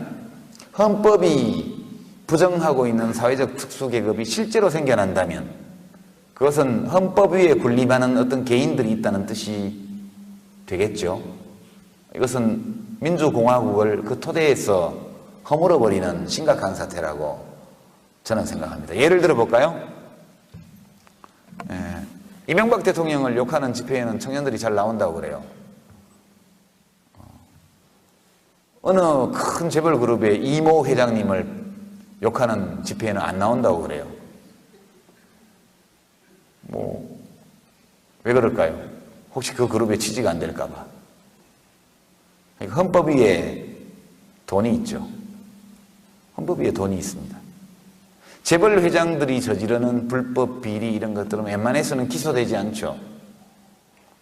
헌법이 부정하고 있는 사회적 특수 계급이 실제로 생겨난다면 그것은 헌법 위에 군림하는 어떤 개인들이 있다는 뜻이 되겠죠. 이것은 민주공화국을 그 토대에서 허물어버리는 심각한 사태라고 저는 생각합니다. 예를 들어 볼까요? 이명박 대통령을 욕하는 집회에는 청년들이 잘 나온다고 그래요. 어느 큰 재벌 그룹의 이모 회장님을 욕하는 집회에는 안 나온다고 그래요. 왜 그럴까요? 혹시 그 그룹의 취지가 안 될까봐. 헌법 위에 돈이 있죠. 헌법 위에 돈이 있습니다. 재벌 회장들이 저지르는 불법 비리 이런 것들은 웬만해서는 기소되지 않죠.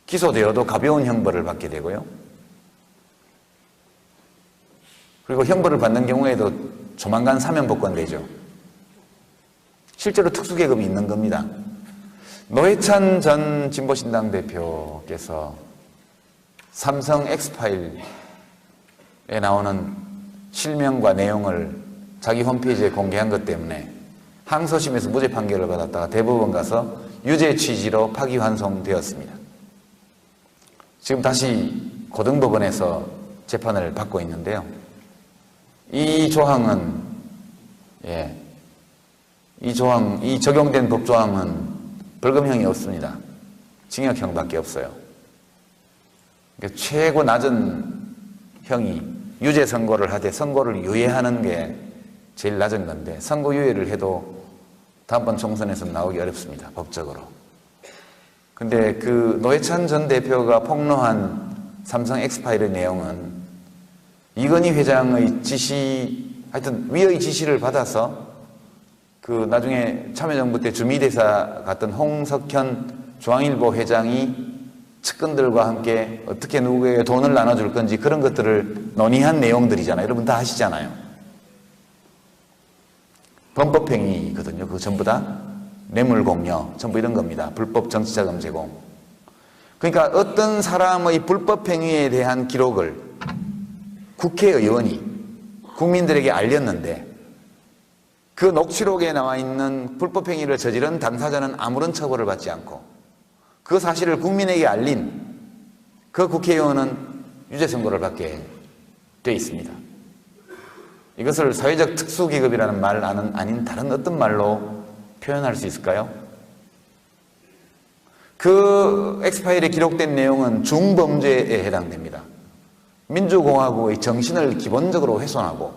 기소되어도 가벼운 형벌을 받게 되고요. 그리고 형벌을 받는 경우에도 조만간 사면 복권되죠. 실제로 특수계급이 있는 겁니다. 노회찬 전 진보신당 대표께서 삼성 엑스파일에 나오는 실명과 내용을 자기 홈페이지에 공개한 것 때문에 항소심에서 무죄 판결을 받았다가 대법원 가서 유죄 취지로 파기환송되었습니다. 지금 다시 고등법원에서 재판을 받고 있는데요. 이 조항은 이 적용된 법조항은 벌금형이 없습니다. 징역형밖에 없어요. 그러니까 최고 낮은 형이 유죄 선고를 하되 선고를 유예하는 게 제일 낮은 건데 선고 유예를 해도 다음번 총선에서 나오기 어렵습니다. 법적으로. 근데 그 노회찬 전 대표가 폭로한 삼성 엑스파일의 내용은 이건희 회장의 지시, 하여튼 위의 지시를 받아서 그 나중에 참여정부 때 주미대사 갔던 홍석현 중앙일보 회장이 측근들과 함께 어떻게 누구에게 돈을 나눠줄 건지 그런 것들을 논의한 내용들이잖아요. 여러분 다 아시잖아요. 범법행위거든요. 그거 전부 다 뇌물공여, 전부 이런 겁니다. 불법 정치자금 제공. 그러니까 어떤 사람의 불법행위에 대한 기록을 국회의원이 국민들에게 알렸는데 그 녹취록에 나와 있는 불법행위를 저지른 당사자는 아무런 처벌을 받지 않고 그 사실을 국민에게 알린 그 국회의원은 유죄 선고를 받게 돼 있습니다. 이것을 사회적 특수기급이라는 말 아닌 다른 어떤 말로 표현할 수 있을까요? 그 엑스파일에 기록된 내용은 중범죄에 해당됩니다. 민주공화국의 정신을 기본적으로 훼손하고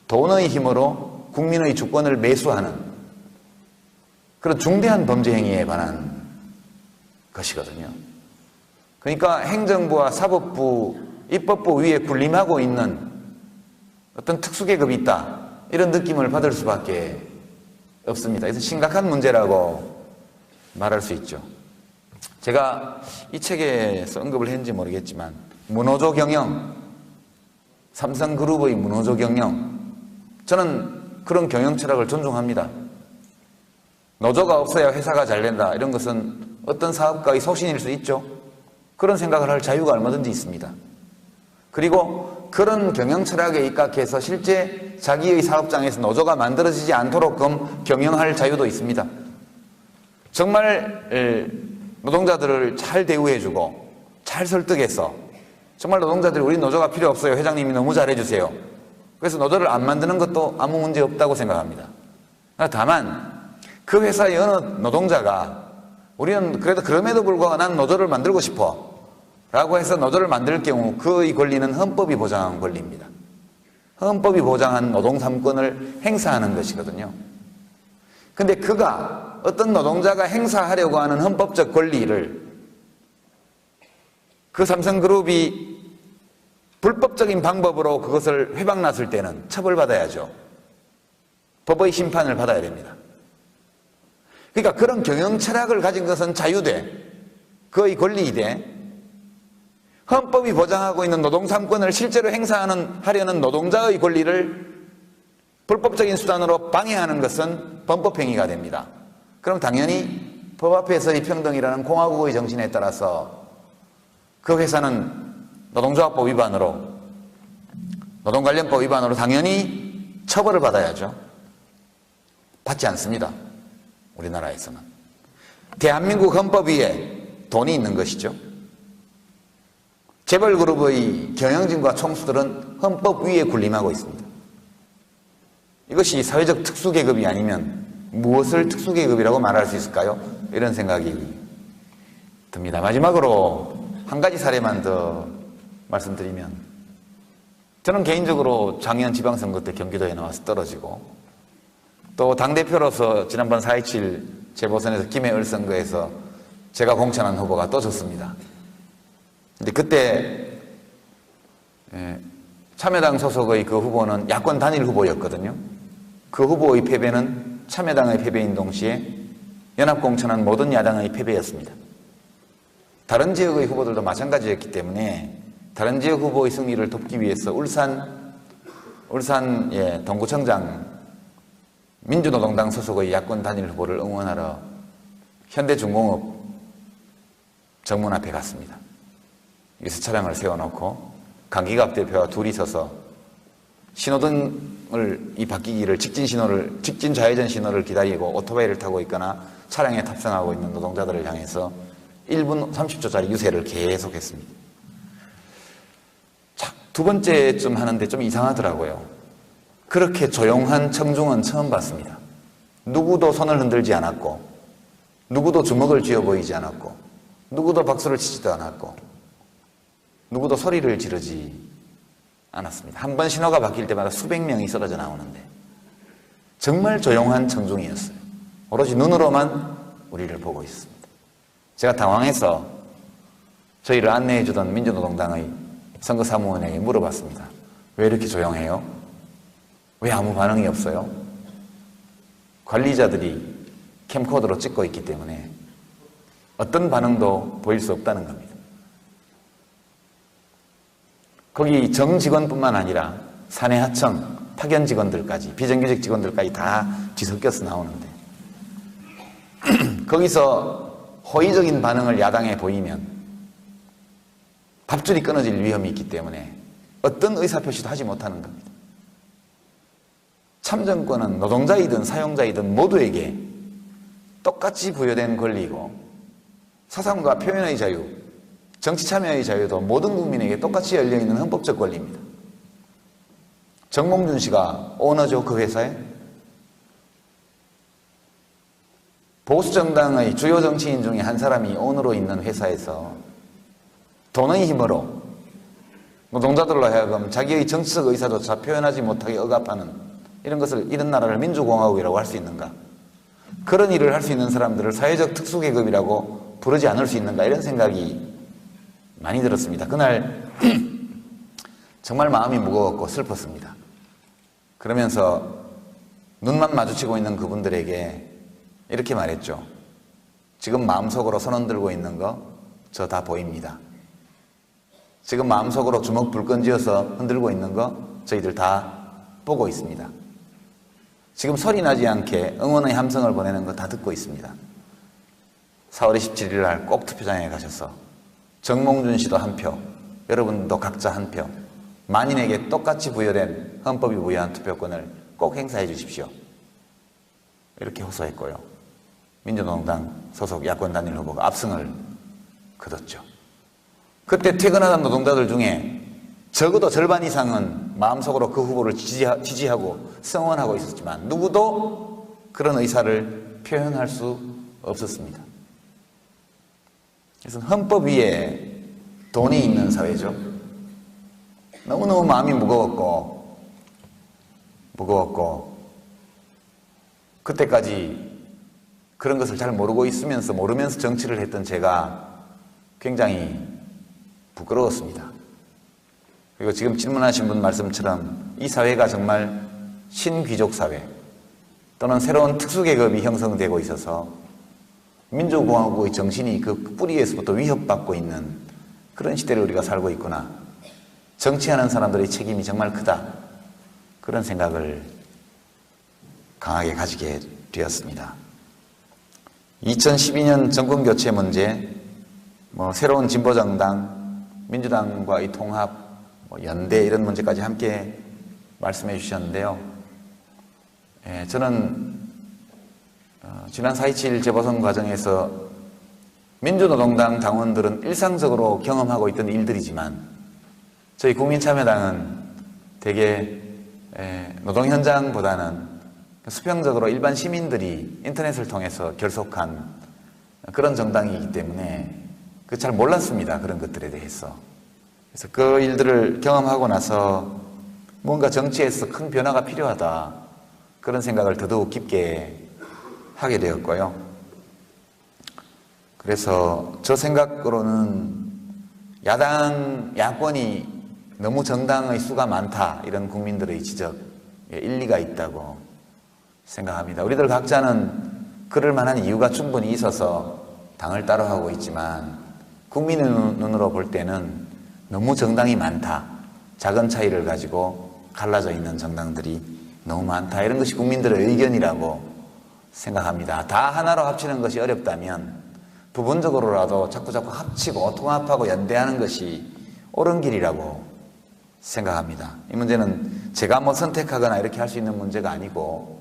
돈의 힘으로 국민의 주권을 매수하는 그런 중대한 범죄 행위에 관한 것이거든요. 그러니까 행정부와 사법부, 입법부 위에 군림하고 있는 어떤 특수계급이 있다, 이런 느낌을 받을 수밖에 없습니다. 그래서 심각한 문제라고 말할 수 있죠. 제가 이 책에서 언급을 했는지 모르겠지만 문호조 경영, 삼성그룹의 문호조 경영, 저는 그런 경영 철학을 존중합니다. 노조가 없어야 회사가 잘 된다, 이런 것은 어떤 사업가의 소신일 수 있죠. 그런 생각을 할 자유가 얼마든지 있습니다. 그리고 그런 경영 철학에 입각해서 실제 자기의 사업장에서 노조가 만들어지지 않도록 경영할 자유도 있습니다. 정말 노동자들을 잘 대우해주고 잘 설득해서 정말 노동자들이 우리 노조가 필요 없어요, 회장님이 너무 잘해주세요, 그래서 노조를 안 만드는 것도 아무 문제 없다고 생각합니다. 다만 그 회사의 어느 노동자가 우리는 그래도 그럼에도 불구하고 난 노조를 만들고 싶어 라고 해서 노조를 만들 경우 그의 권리는 헌법이 보장한 권리입니다. 헌법이 보장한 노동 3권을 행사하는 것이거든요. 근데 그가 어떤 노동자가 행사하려고 하는 헌법적 권리를 그 삼성그룹이 불법적인 방법으로 그것을 회방났을 때는 처벌받아야죠. 법의 심판을 받아야 됩니다. 그러니까 그런 경영 철학을 가진 것은 자유돼, 그의 권리이되, 헌법이 보장하고 있는 노동 3권을 실제로 하려는 노동자의 권리를 불법적인 수단으로 방해하는 것은 범법행위가 됩니다. 그럼 당연히 법 앞에서의 평등이라는 공화국의 정신에 따라서 그 회사는 노동조합법 위반으로, 노동관련법 위반으로 당연히 처벌을 받아야죠. 받지 않습니다. 우리나라에서는. 대한민국 헌법 위에 돈이 있는 것이죠. 재벌그룹의 경영진과 총수들은 헌법 위에 군림하고 있습니다. 이것이 사회적 특수계급이 아니면 무엇을 특수계급이라고 말할 수 있을까요? 이런 생각이 듭니다. 마지막으로 한 가지 사례만 더 말씀드리면, 저는 개인적으로 작년 지방선거 때 경기도에 나와서 떨어지고, 또 당대표로서 지난번 4.27 재보선에서 김해을 선거에서 제가 공천한 후보가 또 졌습니다. 근데 그때 참여당 소속의 그 후보는 야권 단일 후보였거든요. 그 후보의 패배는 참여당의 패배인 동시에 연합공천한 모든 야당의 패배였습니다. 다른 지역의 후보들도 마찬가지였기 때문에 다른 지역 후보의 승리를 돕기 위해서 울산 동구청장 민주노동당 소속의 야권 단일 후보를 응원하러 현대중공업 정문 앞에 갔습니다. 여기서 차량을 세워놓고 강기갑 대표와 둘이 서서 신호등을 바뀌기를 직진 좌회전 신호를 기다리고 오토바이를 타고 있거나 차량에 탑승하고 있는 노동자들을 향해서 1분 30초짜리 유세를 계속했습니다. 자, 두 번째쯤 하는데 좀 이상하더라고요. 그렇게 조용한 청중은 처음 봤습니다. 누구도 손을 흔들지 않았고, 누구도 주먹을 쥐어 보이지 않았고, 누구도 박수를 치지도 않았고, 누구도 소리를 지르지 않았습니다. 한 번 신호가 바뀔 때마다 수백 명이 쏟아져 나오는데 정말 조용한 청중이었어요. 오로지 눈으로만 우리를 보고 있습니다. 제가 당황해서 저희를 안내해 주던 민주노동당의 선거사무원에게 물어봤습니다. 왜 이렇게 조용해요? 왜 아무 반응이 없어요? 관리자들이 캠코더로 찍고 있기 때문에 어떤 반응도 보일 수 없다는 겁니다. 거기 정 직원뿐만 아니라 사내 하청, 파견 직원들까지, 비정규직 직원들까지 다 뒤섞여서 나오는데 거기서 호의적인 반응을 야당에 보이면 밥줄이 끊어질 위험이 있기 때문에 어떤 의사표시도 하지 못하는 겁니다. 참정권은 노동자이든 사용자이든 모두에게 똑같이 부여된 권리이고, 사상과 표현의 자유, 정치 참여의 자유도 모든 국민에게 똑같이 열려있는 헌법적 권리입니다. 정몽준 씨가 오너죠, 그 회사에. 보수정당의 주요 정치인 중에 한 사람이 오너로 있는 회사에서 돈의 힘으로 노동자들로 하여금 자기의 정치적 의사조차 표현하지 못하게 억압하는 이런 나라를 민주공화국이라고 할 수 있는가? 그런 일을 할 수 있는 사람들을 사회적 특수계급이라고 부르지 않을 수 있는가 이런 생각이 많이 들었습니다. 그날 정말 마음이 무거웠고 슬펐습니다. 그러면서 눈만 마주치고 있는 그분들에게 이렇게 말했죠. 지금 마음속으로 손 흔들고 있는 거 저 다 보입니다. 지금 마음속으로 주먹 불끈 쥐어서 흔들고 있는 거 저희들 다 보고 있습니다. 지금 소리 나지 않게 응원의 함성을 보내는 거 다 듣고 있습니다. 4월 27일 날 꼭 투표장에 가셔서 정몽준 씨도 한 표, 여러분도 각자 한 표, 만인에게 똑같이 부여된 헌법이 부여한 투표권을 꼭 행사해 주십시오. 이렇게 호소했고요. 민주노동당 소속 야권 단일 후보가 압승을 거뒀죠. 그때 퇴근하던 노동자들 중에 적어도 절반 이상은 마음속으로 그 후보를 지지하고 성원하고 있었지만 누구도 그런 의사를 표현할 수 없었습니다. 그래서 헌법 위에 돈이 있는 사회죠. 너무너무 마음이 무거웠고 그때까지 그런 것을 잘 모르면서 정치를 했던 제가 굉장히 부끄러웠습니다. 그리고 지금 질문하신 분 말씀처럼 이 사회가 정말 신귀족 사회 또는 새로운 특수계급이 형성되고 있어서 민주공화국의 정신이 그 뿌리에서부터 위협받고 있는 그런 시대를 우리가 살고 있구나. 정치하는 사람들의 책임이 정말 크다. 그런 생각을 강하게 가지게 되었습니다. 2012년 정권교체 문제, 새로운 진보정당, 민주당과의 통합, 연대 이런 문제까지 함께 말씀해 주셨는데요. 저는 지난 4.27 재보선 과정에서 민주노동당 당원들은 일상적으로 경험하고 있던 일들이지만 저희 국민참여당은 대개 노동 현장보다는 수평적으로 일반 시민들이 인터넷을 통해서 결속한 그런 정당이기 때문에 잘 몰랐습니다. 그런 것들에 대해서. 그래서 그 일들을 경험하고 나서 뭔가 정치에서 큰 변화가 필요하다. 그런 생각을 더더욱 깊게 하게 되었고요. 그래서 저 생각으로는 야권이 너무 정당의 수가 많다. 이런 국민들의 지적에 일리가 있다고 생각합니다. 우리들 각자는 그럴 만한 이유가 충분히 있어서 당을 따로하고 있지만 국민의 눈으로 볼 때는 너무 정당이 많다. 작은 차이를 가지고 갈라져 있는 정당들이 너무 많다. 이런 것이 국민들의 의견이라고 생각합니다. 다 하나로 합치는 것이 어렵다면 부분적으로라도 자꾸 합치고 통합하고 연대하는 것이 옳은 길이라고 생각합니다. 이 문제는 제가 선택하거나 이렇게 할 수 있는 문제가 아니고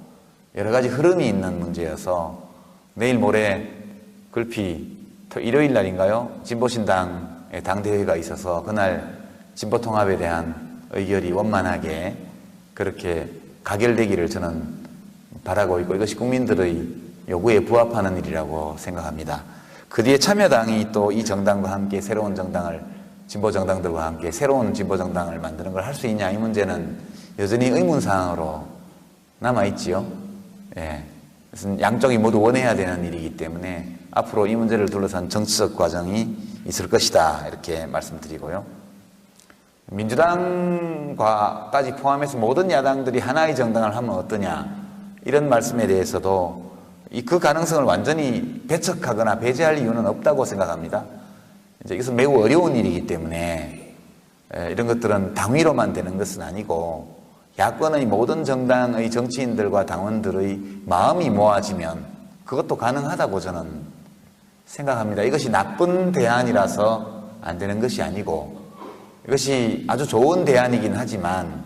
여러 가지 흐름이 있는 문제여서 내일 모레 글피 일요일 날인가요? 진보신당의 당대회가 있어서 그날 진보통합에 대한 의결이 원만하게 그렇게 가결되기를 저는 바라고 있고 이것이 국민들의 요구에 부합하는 일이라고 생각합니다. 그 뒤에 참여당이 또 이 정당과 함께 새로운 정당을 진보정당들과 함께 새로운 진보정당을 만드는 걸 할 수 있냐 이 문제는 여전히 의문사항으로 남아있지요. 그래서 양쪽이 모두 원해야 되는 일이기 때문에 앞으로 이 문제를 둘러싼 정치적 과정이 있을 것이다 이렇게 말씀드리고요. 민주당과까지 포함해서 모든 야당들이 하나의 정당을 하면 어떠냐 이런 말씀에 대해서도 그 가능성을 완전히 배척하거나 배제할 이유는 없다고 생각합니다. 이것은 매우 어려운 일이기 때문에 이런 것들은 당위로만 되는 것은 아니고 야권의 모든 정당의 정치인들과 당원들의 마음이 모아지면 그것도 가능하다고 저는 생각합니다. 이것이 나쁜 대안이라서 안 되는 것이 아니고 이것이 아주 좋은 대안이긴 하지만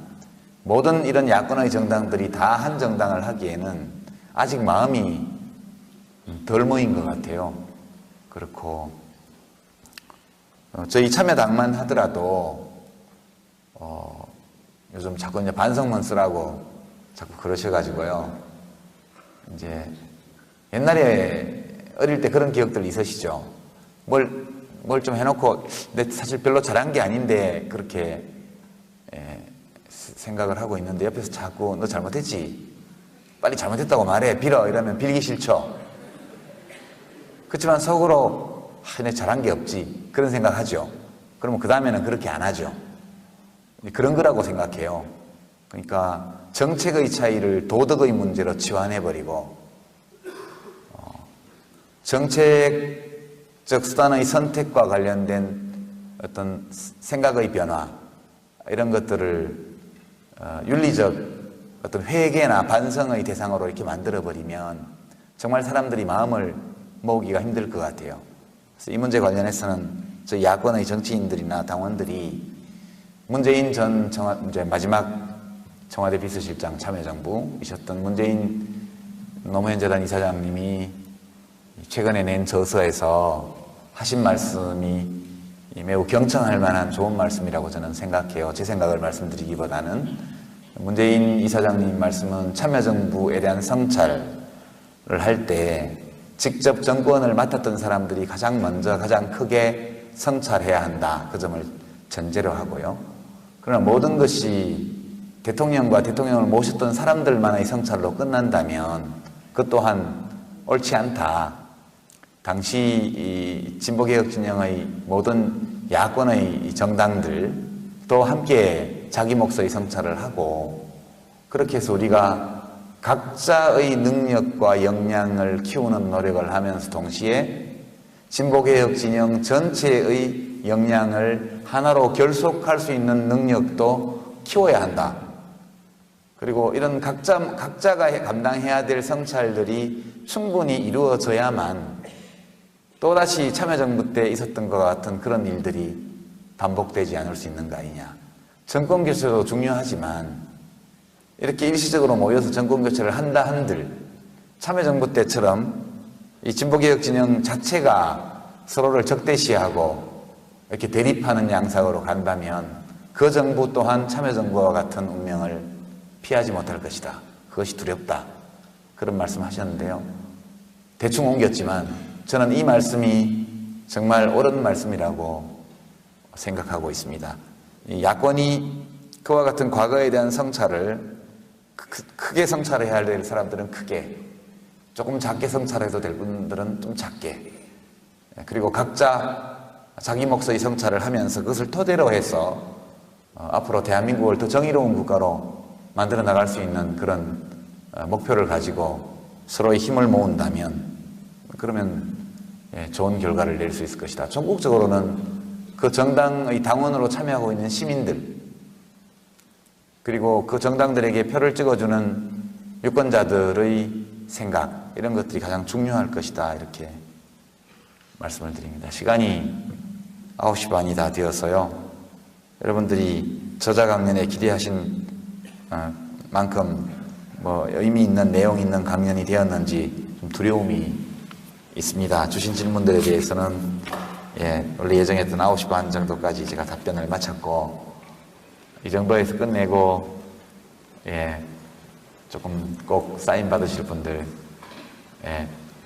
모든 이런 야권의 정당들이 다 한 정당을 하기에는 아직 마음이 덜 모인 것 같아요. 그렇고 저희 참여당만 하더라도 요즘 자꾸 이제 반성문 쓰라고 자꾸 그러셔가지고요. 이제 옛날에 어릴 때 그런 기억들 있으시죠? 뭘 좀 해놓고 내 사실 별로 잘한 게 아닌데 그렇게 생각을 하고 있는데 옆에서 자꾸 너 잘못했지? 빨리 잘못했다고 말해. 빌어. 이러면 빌기 싫죠? 그렇지만 속으로 내 잘한 게 없지 그런 생각하죠. 그러면 그 다음에는 그렇게 안 하죠. 그런 거라고 생각해요. 그러니까 정책의 차이를 도덕의 문제로 치환해버리고 정책적 수단의 선택과 관련된 어떤 생각의 변화 이런 것들을 윤리적 어떤 회개나 반성의 대상으로 이렇게 만들어버리면 정말 사람들이 마음을 모으기가 힘들 것 같아요. 그래서 이 문제 관련해서는 저희 야권의 정치인들이나 당원들이 문재인 전 이제 마지막 청와대 비서실장 참여정부이셨던 문재인 노무현 재단 이사장님이 최근에 낸 저서에서 하신 말씀이 매우 경청할 만한 좋은 말씀이라고 저는 생각해요. 제 생각을 말씀드리기보다는 문재인 이사장님 말씀은 참여정부에 대한 성찰을 할 때 직접 정권을 맡았던 사람들이 가장 먼저 가장 크게 성찰해야 한다. 그 점을 전제로 하고요. 그러나 모든 것이 대통령과 대통령을 모셨던 사람들만의 성찰로 끝난다면 그것 또한 옳지 않다. 당시 이 진보개혁 진영의 모든 야권의 정당들도 함께 자기 몫의 성찰을 하고 그렇게 해서 우리가 각자의 능력과 역량을 키우는 노력을 하면서 동시에 진보개혁 진영 전체의 역량을 하나로 결속할 수 있는 능력도 키워야 한다. 그리고 이런 각자가 감당해야 될 성찰들이 충분히 이루어져야만 또다시 참여정부 때 있었던 것 같은 그런 일들이 반복되지 않을 수 있는 거 아니냐. 정권교체도 중요하지만 이렇게 일시적으로 모여서 정권교체를 한다 한들 참여정부 때처럼 이 진보개혁 진영 자체가 서로를 적대시하고 이렇게 대립하는 양상으로 간다면 그 정부 또한 참여정부와 같은 운명을 피하지 못할 것이다. 그것이 두렵다. 그런 말씀 하셨는데요. 대충 옮겼지만 저는 이 말씀이 정말 옳은 말씀이라고 생각하고 있습니다. 이 야권이 그와 같은 과거에 대한 성찰을 크게 성찰해야 될 사람들은 크게, 조금 작게 성찰해도 될 분들은 좀 작게, 그리고 각자 자기 몫의 성찰을 하면서 그것을 토대로 해서 앞으로 대한민국을 더 정의로운 국가로 만들어 나갈 수 있는 그런 목표를 가지고 서로의 힘을 모은다면 그러면 좋은 결과를 낼 수 있을 것이다. 전국적으로는 그 정당의 당원으로 참여하고 있는 시민들 그리고 그 정당들에게 표를 찍어주는 유권자들의 생각 이런 것들이 가장 중요할 것이다. 이렇게 말씀을 드립니다. 시간이 9시 반이 다 되어서요. 여러분들이 저자강연에 기대하신 만큼 뭐 의미 있는 내용 있는 강연이 되었는지 좀 두려움이 있습니다. 주신 질문들에 대해서는 원래 예정했던 9시 반 정도까지 제가 답변을 마쳤고 이 정도에서 끝내고 조금 꼭 사인 받으실 분들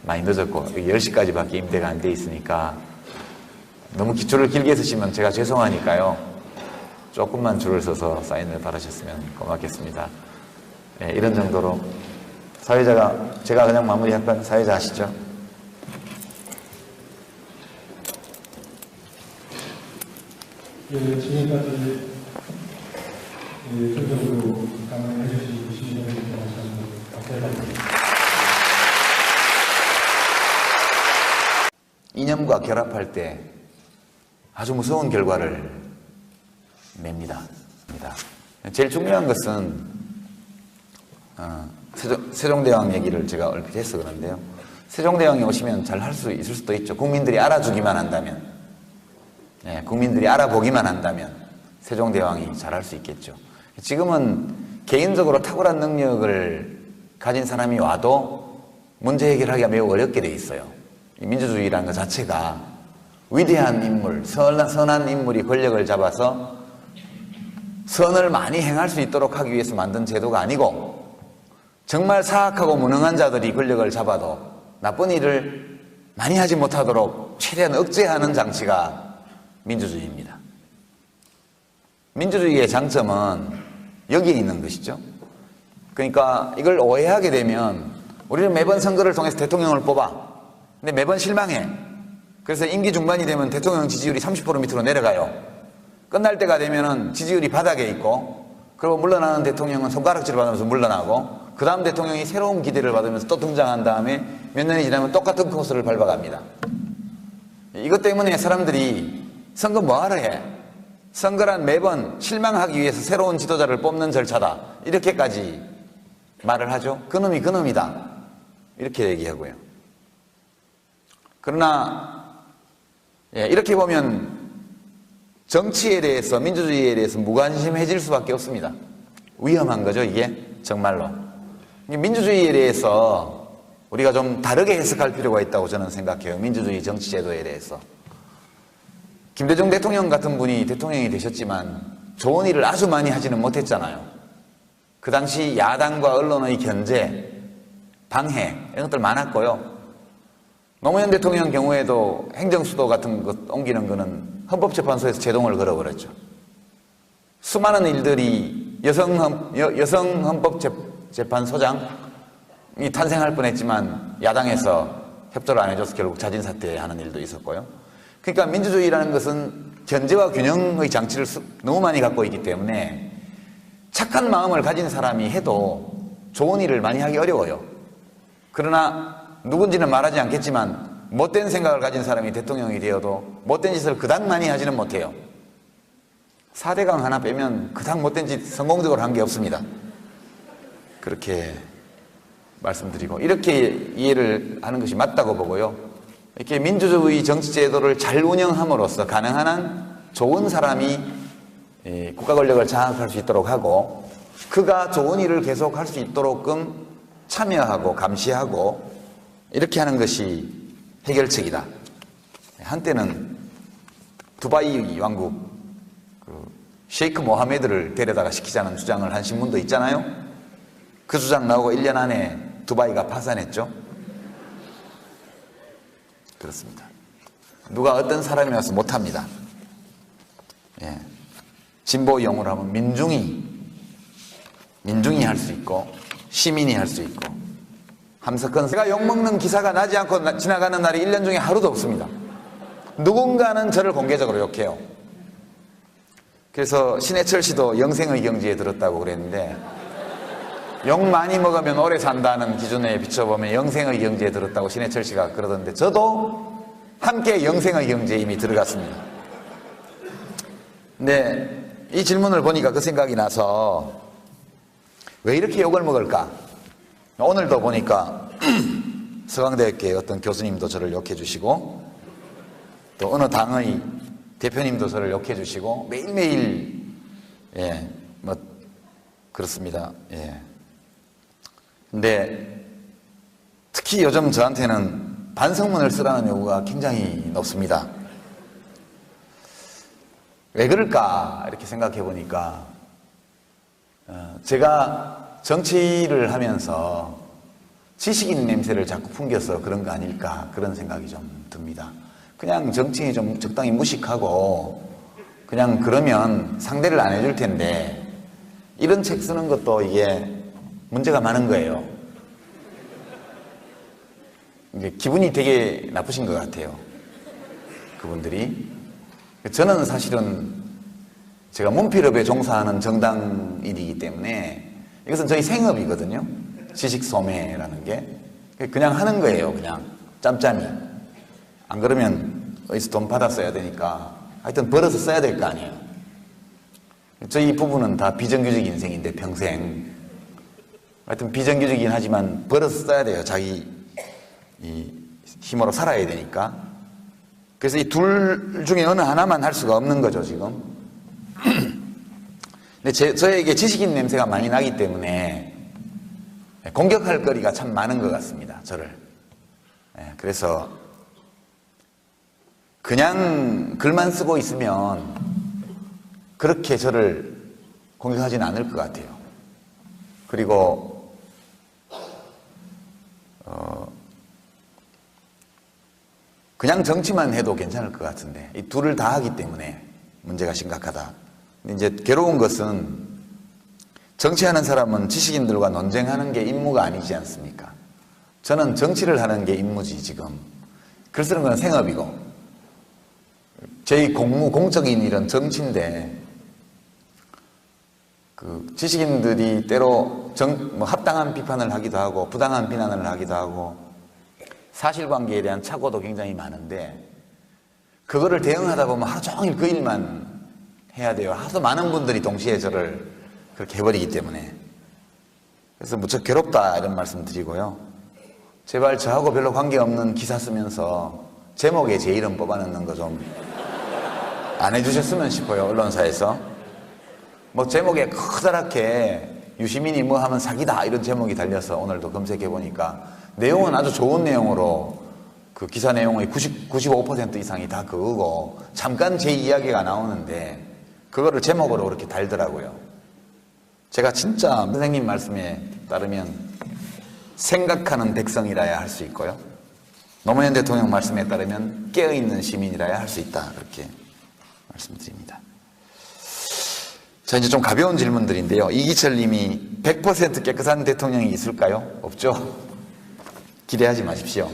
많이 늦었고 10시까지밖에 임대가 안 돼 있으니까 너무 기초를 길게 쓰시면 제가 죄송하니까요. 조금만 줄을 서서 사인을 받으셨으면 고맙겠습니다. 이런 정도로 제가 그냥 마무리할까요? 사회자 하시죠. 지금까지 전적으로 강연해 주신 시민들께 감사합니다. 이념과 결합할 때 아주 무서운 결과를 냅니다. 제일 중요한 것은 세종대왕 얘기를 제가 얼핏 해서 그런데요. 세종대왕이 오시면 잘 할 수 있을 수도 있죠. 국민들이 알아주기만 한다면, 국민들이 알아보기만 한다면 세종대왕이 잘 할 수 있겠죠. 지금은 개인적으로 탁월한 능력을 가진 사람이 와도 문제 해결하기가 매우 어렵게 돼 있어요. 민주주의라는 것 자체가 위대한 인물, 선한 인물이 권력을 잡아서 선을 많이 행할 수 있도록 하기 위해서 만든 제도가 아니고 정말 사악하고 무능한 자들이 권력을 잡아도 나쁜 일을 많이 하지 못하도록 최대한 억제하는 장치가 민주주의입니다. 민주주의의 장점은 여기에 있는 것이죠. 그러니까 이걸 오해하게 되면 우리는 매번 선거를 통해서 대통령을 뽑아. 근데 매번 실망해. 그래서 임기 중반이 되면 대통령 지지율이 30% 밑으로 내려가요. 끝날 때가 되면은 지지율이 바닥에 있고, 그리고 물러나는 대통령은 손가락질을 받으면서 물러나고, 그 다음 대통령이 새로운 기대를 받으면서 또 등장한 다음에 몇 년이 지나면 똑같은 코스를 밟아갑니다. 이것 때문에 사람들이 선거 뭐하러 해? 선거란 매번 실망하기 위해서 새로운 지도자를 뽑는 절차다. 이렇게까지 말을 하죠. 그놈이 그놈이다. 이렇게 얘기하고요. 그러나 이렇게 보면 정치에 대해서, 민주주의에 대해서 무관심해질 수밖에 없습니다. 위험한 거죠, 이게 정말로. 민주주의에 대해서 우리가 좀 다르게 해석할 필요가 있다고 저는 생각해요. 민주주의 정치제도에 대해서. 김대중 대통령 같은 분이 대통령이 되셨지만 좋은 일을 아주 많이 하지는 못했잖아요. 그 당시 야당과 언론의 견제, 방해 이런 것들 많았고요. 노무현 대통령 경우에도 행정수도 같은 것 옮기는 거는 헌법재판소에서 제동을 걸어버렸죠. 수많은 일들이 여성 헌법재판소장이 탄생할 뻔했지만 야당에서 협조를 안 해줘서 결국 자진사퇴하는 일도 있었고요. 그러니까 민주주의라는 것은 견제와 균형의 장치를 너무 많이 갖고 있기 때문에 착한 마음을 가진 사람이 해도 좋은 일을 많이 하기 어려워요. 그러나 누군지는 말하지 않겠지만 못된 생각을 가진 사람이 대통령이 되어도 못된 짓을 그닥 많이 하지는 못해요. 4대강 하나 빼면 그닥 못된 짓 성공적으로 한 게 없습니다. 그렇게 말씀드리고 이렇게 이해를 하는 것이 맞다고 보고요. 이렇게 민주주의 정치제도를 잘 운영함으로써 가능한 한 좋은 사람이 국가 권력을 장악할 수 있도록 하고 그가 좋은 일을 계속할 수 있도록끔 참여하고 감시하고 이렇게 하는 것이 해결책이다. 한때는 두바이 왕국 셰이크 모하메드를 데려다가 시키자는 주장을 한 신문도 있잖아요. 그 주장 나오고 1년 안에 두바이가 파산했죠. 그렇습니다. 누가 어떤 사람이 와서 못합니다. 예. 진보 용어로 하면 민중이 할 수 있고 시민이 할 수 있고 함석헌 제가 욕먹는 기사가 나지 않고 지나가는 날이 1년 중에 하루도 없습니다. 누군가는 저를 공개적으로 욕해요. 그래서 신해철 씨도 영생의 경지에 들었다고 그랬는데 욕 많이 먹으면 오래 산다는 기준에 비춰보면 영생의 경지에 들었다고 신해철 씨가 그러던데 저도 함께 영생의 경지에 이미 들어갔습니다. 근데 이 질문을 보니까 그 생각이 나서 왜 이렇게 욕을 먹을까? 오늘도 보니까 서강대학교의 어떤 교수님도 저를 욕해 주시고 또 어느 당의 대표님도 저를 욕해 주시고 매일매일 뭐 그렇습니다. 근데 특히 요즘 저한테는 반성문을 쓰라는 요구가 굉장히 높습니다. 왜 그럴까 이렇게 생각해 보니까 제가 정치를 하면서 지식인 냄새를 자꾸 풍겨서 그런 거 아닐까 그런 생각이 좀 듭니다. 그냥 정치인이 좀 적당히 무식하고 그냥 그러면 상대를 안 해줄 텐데 이런 책 쓰는 것도 이게 문제가 많은 거예요. 이게 기분이 되게 나쁘신 것 같아요. 그분들이. 저는 사실은 제가 문필업에 종사하는 정당인이기 때문에 이것은 저희 생업이거든요. 지식 소매라는 게. 그냥 하는 거예요. 그냥 짬짬이. 안 그러면 어디서 돈 받아 써야 되니까 하여튼 벌어서 써야 될 거 아니에요. 저희 부부는 다 비정규직 인생인데 평생 하여튼 비정규직이긴 하지만 벌어서 써야 돼요. 자기 이 힘으로 살아야 되니까. 그래서 이 둘 중에 어느 하나만 할 수가 없는 거죠 지금. 근데 저에게 지식인 냄새가 많이 나기 때문에 공격할 거리가 참 많은 것 같습니다. 저를. 그래서 그냥 글만 쓰고 있으면 그렇게 저를 공격하지는 않을 것 같아요. 그리고 그냥 정치만 해도 괜찮을 것 같은데 이 둘을 다 하기 때문에 문제가 심각하다. 근데 이제 괴로운 것은 정치하는 사람은 지식인들과 논쟁하는 게 임무가 아니지 않습니까? 저는 정치를 하는 게 임무지 지금. 글 쓰는 건 생업이고 저희 공적인 일은 정치인데, 그 지식인들이 때로 합당한 비판을 하기도 하고 부당한 비난을 하기도 하고 사실관계에 대한 착오도 굉장히 많은데, 그거를 대응하다 보면 하루 종일 그 일만 해야 돼요. 하도 많은 분들이 동시에 저를 그렇게 해버리기 때문에. 그래서 무척 괴롭다 이런 말씀 드리고요. 제발 저하고 별로 관계없는 기사 쓰면서 제목에 제 이름 뽑아넣는 거 좀 안 해주셨으면 싶어요. 언론사에서. 뭐 제목에 커다랗게 유시민이 뭐 하면 사기다 이런 제목이 달려서 오늘도 검색해 보니까 내용은 아주 좋은 내용으로, 그 기사 내용의 95% 이상이 다 그거고 잠깐 제 이야기가 나오는데 그거를 제목으로 그렇게 달더라고요. 제가 진짜 선생님 말씀에 따르면 생각하는 백성이라야 할 수 있고요, 노무현 대통령 말씀에 따르면 깨어있는 시민이라야 할 수 있다, 그렇게 말씀드립니다. 자, 이제 좀 가벼운 질문들인데요. 이기철 님이 100% 깨끗한 대통령이 있을까요? 없죠? 기대하지 마십시오.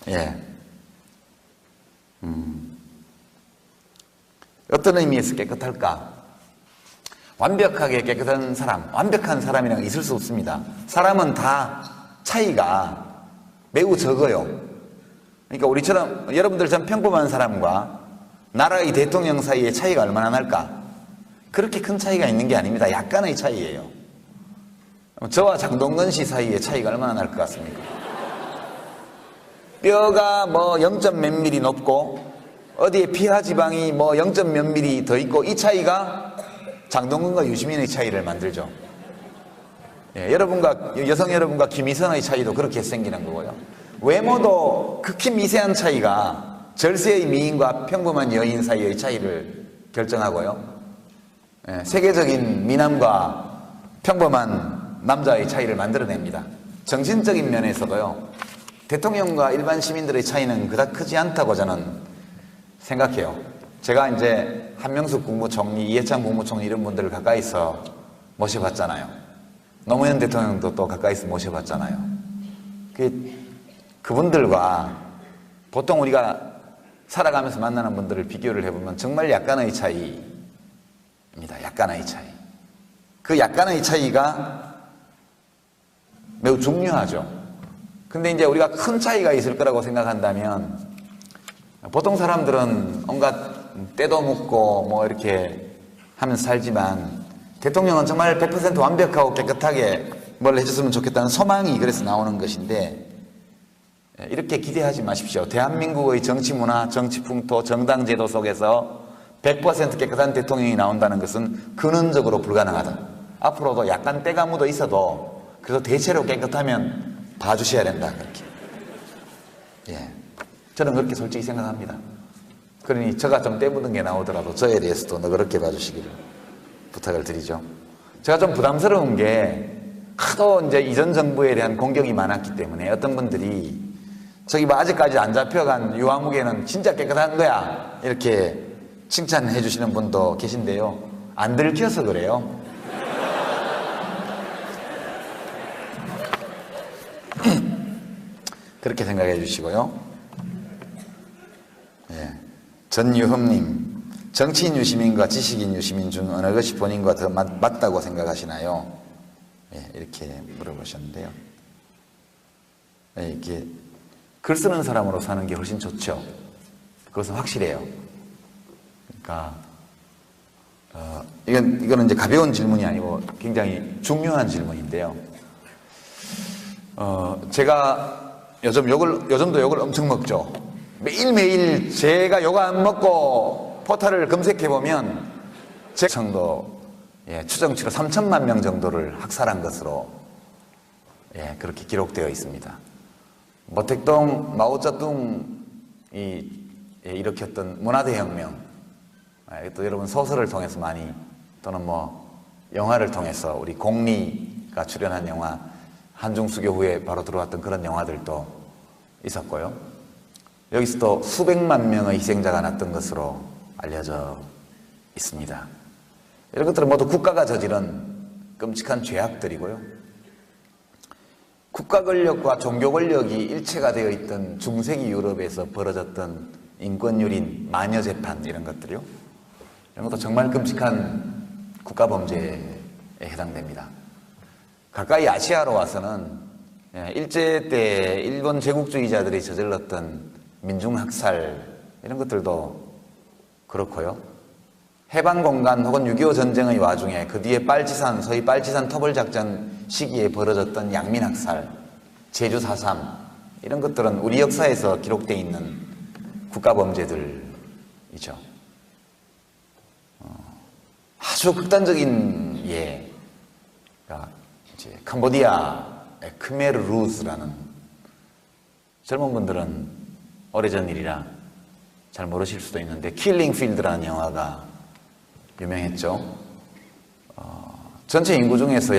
예. 어떤 의미에서 깨끗할까? 완벽하게 깨끗한 사람, 완벽한 사람이란 있을 수 없습니다. 사람은 다 차이가 매우 적어요. 그러니까 우리처럼, 여러분들처럼 평범한 사람과 나라의 대통령 사이의 차이가 얼마나 날까? 그렇게 큰 차이가 있는 게 아닙니다. 약간의 차이예요. 저와 장동건 씨 사이의 차이가 얼마나 날 것 같습니까? 뼈가 뭐 0몇 밀리 높고 어디에 피하 지방이 뭐 0몇 밀리 더 있고, 이 차이가 장동건과 유시민의 차이를 만들죠. 예, 여성 여러분과 김희선의 차이도 그렇게 생기는 거고요. 외모도 극히 미세한 차이가 절세의 미인과 평범한 여인 사이의 차이를 결정하고요. 예, 세계적인 미남과 평범한 남자의 차이를 만들어냅니다. 정신적인 면에서도요, 대통령과 일반 시민들의 차이는 그닥 크지 않다고 저는 생각해요. 제가 이제 한명숙 국무총리, 이해찬 국무총리 이런 분들을 가까이서 모셔봤잖아요. 노무현 대통령도 또 가까이서 모셔봤잖아요. 그분들과 보통 우리가 살아가면서 만나는 분들을 비교를 해보면 정말 약간의 차이입니다. 약간의 차이. 그 약간의 차이가 매우 중요하죠. 근데 이제 우리가 큰 차이가 있을 거라고 생각한다면, 보통 사람들은 온갖 때도 묻고 뭐 이렇게 하면서 살지만, 대통령은 정말 100% 완벽하고 깨끗하게 뭘 해줬으면 좋겠다는 소망이 그래서 나오는 것인데, 이렇게 기대하지 마십시오. 대한민국의 정치 문화, 정치 풍토, 정당 제도 속에서 100% 깨끗한 대통령이 나온다는 것은 근원적으로 불가능하다. 앞으로도 약간 때가 묻어 있어도 그래서 대체로 깨끗하면 봐주셔야 된다, 그렇게. 예, 저는 그렇게 솔직히 생각합니다. 그러니 저가 좀 때 묻은 게 나오더라도 저에 대해서도 너그럽게 봐주시기를 부탁을 드리죠. 제가 좀 부담스러운 게, 하도 이제 이전 정부에 대한 공격이 많았기 때문에 어떤 분들이 저기 뭐 아직까지 안 잡혀간 유아무개는 진짜 깨끗한 거야, 이렇게 칭찬해 주시는 분도 계신데요. 안 들켜서 그래요. 그렇게 생각해 주시고요. 예. 전유흠님, 정치인 유시민과 지식인 유시민 중 어느 것이 본인과 더 맞다고 생각하시나요? 예, 이렇게 물어보셨는데요. 예, 이렇게 글 쓰는 사람으로 사는 게 훨씬 좋죠. 그것은 확실해요. 그러니까 이거는 이제 가벼운 질문이 아니고 굉장히 중요한 질문인데요. 제가 요즘도 욕을 엄청 먹죠. 매일매일 제가 욕 안 먹고 포털을 검색해보면 제 청도 추정치로 3천만 명 정도를 학살한 것으로 그렇게 기록되어 있습니다. 모택동 마오쩌둥이 일으켰던 문화대혁명, 또 여러분 소설을 통해서 많이, 또는 뭐 영화를 통해서 우리 공리가 출연한 영화, 한중수교 후에 바로 들어왔던 그런 영화들도 있었고요. 여기서도 수백만 명의 희생자가 났던 것으로 알려져 있습니다. 이런 것들은 모두 국가가 저지른 끔찍한 죄악들이고요. 국가 권력과 종교 권력이 일체가 되어 있던 중세기 유럽에서 벌어졌던 인권유린, 마녀재판 이런 것들이요. 이런 것도 정말 끔찍한 국가범죄에 해당됩니다. 가까이 아시아로 와서는 일제 때 일본 제국주의자들이 저질렀던 민중학살 이런 것들도 그렇고요. 해방공간 혹은 6.25 전쟁의 와중에 그 뒤에 빨치산, 소위 빨치산 터벌작전 시기에 벌어졌던 양민학살, 제주 4.3 이런 것들은 우리 역사에서 기록되어 있는 국가범죄들이죠. 아주 극단적인 예가 이제 캄보디아의 크메르 루즈라는, 젊은 분들은 오래전 일이라 잘 모르실 수도 있는데 킬링 필드라는 영화가 유명했죠. 전체 인구 중에서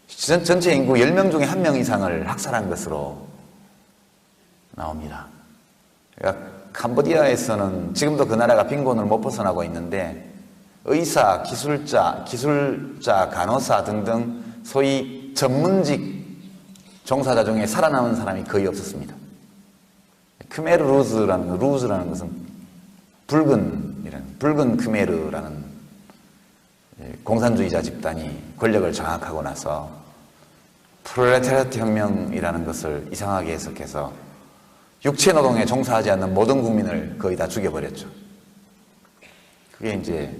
전체 인구 10명 중에 1명 이상을 학살한 것으로 나옵니다. 그러니까 캄보디아에서는 지금도 그 나라가 빈곤을 못 벗어나고 있는데 의사, 기술자, 간호사 등등 소위 전문직 종사자 중에 살아남은 사람이 거의 없었습니다. 크메르 루즈라는 것은 붉은 크메르라는 공산주의자 집단이 권력을 장악하고 나서 프롤레타리아트 혁명이라는 것을 이상하게 해석해서 육체 노동에 종사하지 않는 모든 국민을 거의 다 죽여버렸죠. 그게 이제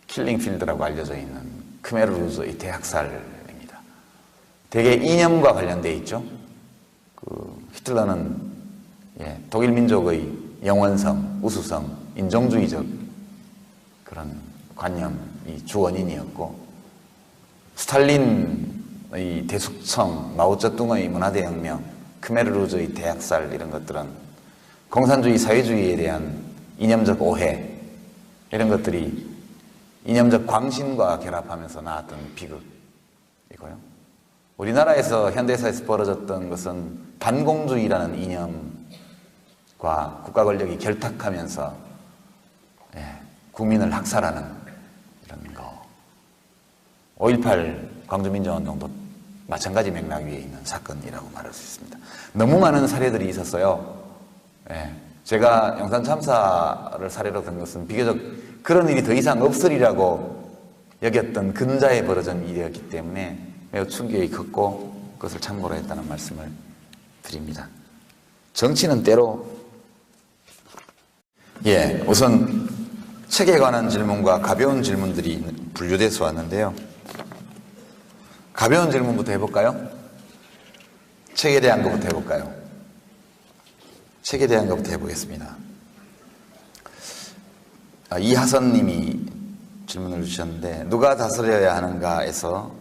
킬링 필드라고 알려져 있는 크메르 루즈의 대학살입니다. 대개 이념과 관련되어 있죠. 히틀러는 독일 민족의 영원성, 우수성, 인종주의적 그런 관념이 주 원인이었고, 스탈린의 대숙청, 마오쩌둥의 문화대혁명, 크메르 루즈의 대학살 이런 것들은 공산주의, 사회주의에 대한 이념적 오해 이런 것들이 이념적 광신과 결합하면서 나왔던 비극이고요. 우리나라에서 현대사에서 벌어졌던 것은 반공주의라는 이념과 국가 권력이 결탁하면서 국민을 학살하는 이런 거. 5.18 광주민주화운동도 마찬가지 맥락 위에 있는 사건이라고 말할 수 있습니다. 너무 많은 사례들이 있었어요. 제가 영산 참사를 사례로 든 것은 비교적 그런 일이 더 이상 없으리라고 여겼던 근자에 벌어진 일이었기 때문에 매우 충격이 컸고 그것을 참고로 했다는 말씀을 드립니다. 정치는 때로 우선 책에 관한 질문과 가벼운 질문들이 분류돼서 왔는데요. 가벼운 질문부터 해볼까요? 책에 대한 것부터 해볼까요? 책에 대한 것부터 해보겠습니다. 이하선님이 질문을 주셨는데, 누가 다스려야 하는가에서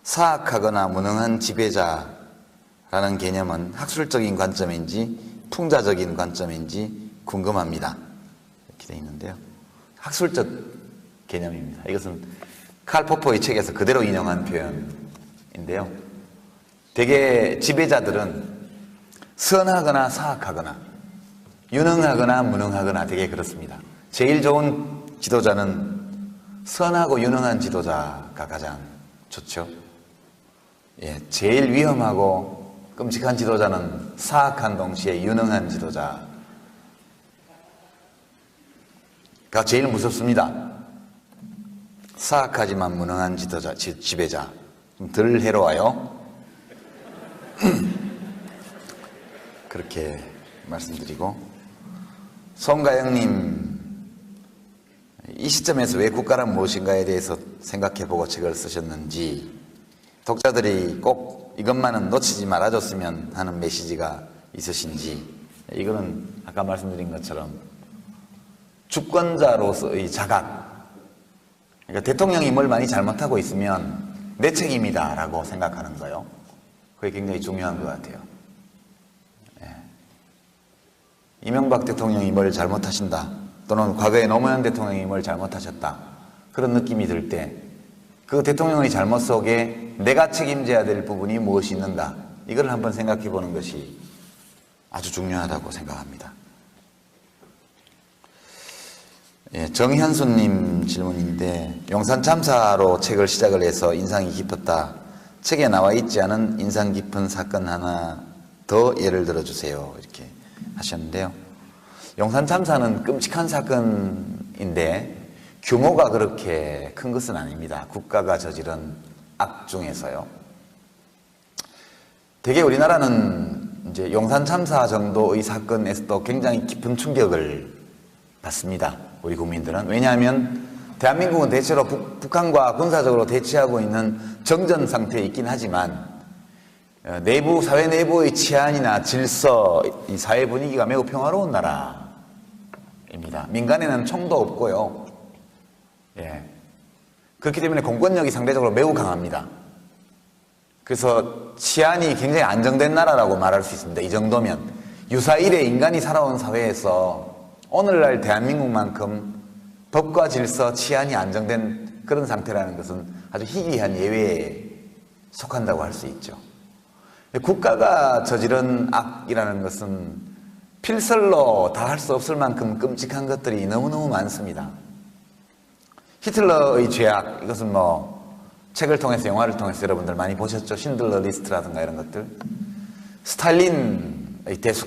사악하거나 무능한 지배자라는 개념은 학술적인 관점인지 풍자적인 관점인지 궁금합니다. 이렇게 되어 있는데요. 학술적 개념입니다. 이것은 칼 포퍼의 책에서 그대로 인용한 표현인데요. 대개 지배자들은 선하거나 사악하거나 유능하거나 무능하거나 되게 그렇습니다. 제일 좋은 지도자는 선하고 유능한 지도자가 가장 좋죠. 제일 위험하고 끔찍한 지도자는 사악한 동시에 유능한 지도자가 제일 무섭습니다. 사악하지만 무능한 지도자, 지배자. 좀 덜 해로워요. 그렇게 말씀드리고, 송가영님, 이 시점에서 왜 국가란 무엇인가에 대해서 생각해보고 책을 쓰셨는지, 독자들이 꼭 이것만은 놓치지 말아줬으면 하는 메시지가 있으신지, 이거는 아까 말씀드린 것처럼 주권자로서의 자각, 그러니까 대통령이 뭘 많이 잘못하고 있으면 내 책임이다 라고 생각하는 거예요. 그게 굉장히 중요한 것 같아요. 이명박 대통령이 뭘 잘못하신다, 또는 과거에 노무현 대통령이 뭘 잘못하셨다, 그런 느낌이 들 때 그 대통령의 잘못 속에 내가 책임져야 될 부분이 무엇이 있는가, 이걸 한번 생각해 보는 것이 아주 중요하다고 생각합니다. 정현수님 질문인데, 용산 참사로 책을 시작을 해서 인상이 깊었다. 책에 나와 있지 않은 인상 깊은 사건 하나 더 예를 들어주세요. 이렇게 하셨는데요. 용산 참사는 끔찍한 사건인데 규모가 그렇게 큰 것은 아닙니다. 국가가 저지른 악 중에서요. 되게 우리나라는 이제 용산 참사 정도의 사건에서도 굉장히 깊은 충격을 받습니다. 우리 국민들은. 왜냐하면 대한민국은 대체로 북한과 군사적으로 대치하고 있는 정전 상태에 있긴 하지만 내부, 사회 내부의 치안이나 질서, 이 사회 분위기가 매우 평화로운 나라입니다. 민간에는 총도 없고요. 예. 그렇기 때문에 공권력이 상대적으로 매우 강합니다. 그래서 치안이 굉장히 안정된 나라라고 말할 수 있습니다. 이 정도면. 유사일에 인간이 살아온 사회에서 오늘날 대한민국만큼 법과 질서, 치안이 안정된 그런 상태라는 것은 아주 희귀한 예외에 속한다고 할 수 있죠. 국가가 저지른 악이라는 것은 필설로 다 할 수 없을 만큼 끔찍한 것들이 너무너무 많습니다. 히틀러의 죄악, 이것은 뭐 책을 통해서, 영화를 통해서 여러분들 많이 보셨죠? 신들러 리스트라든가 이런 것들. 스탈린의 대숙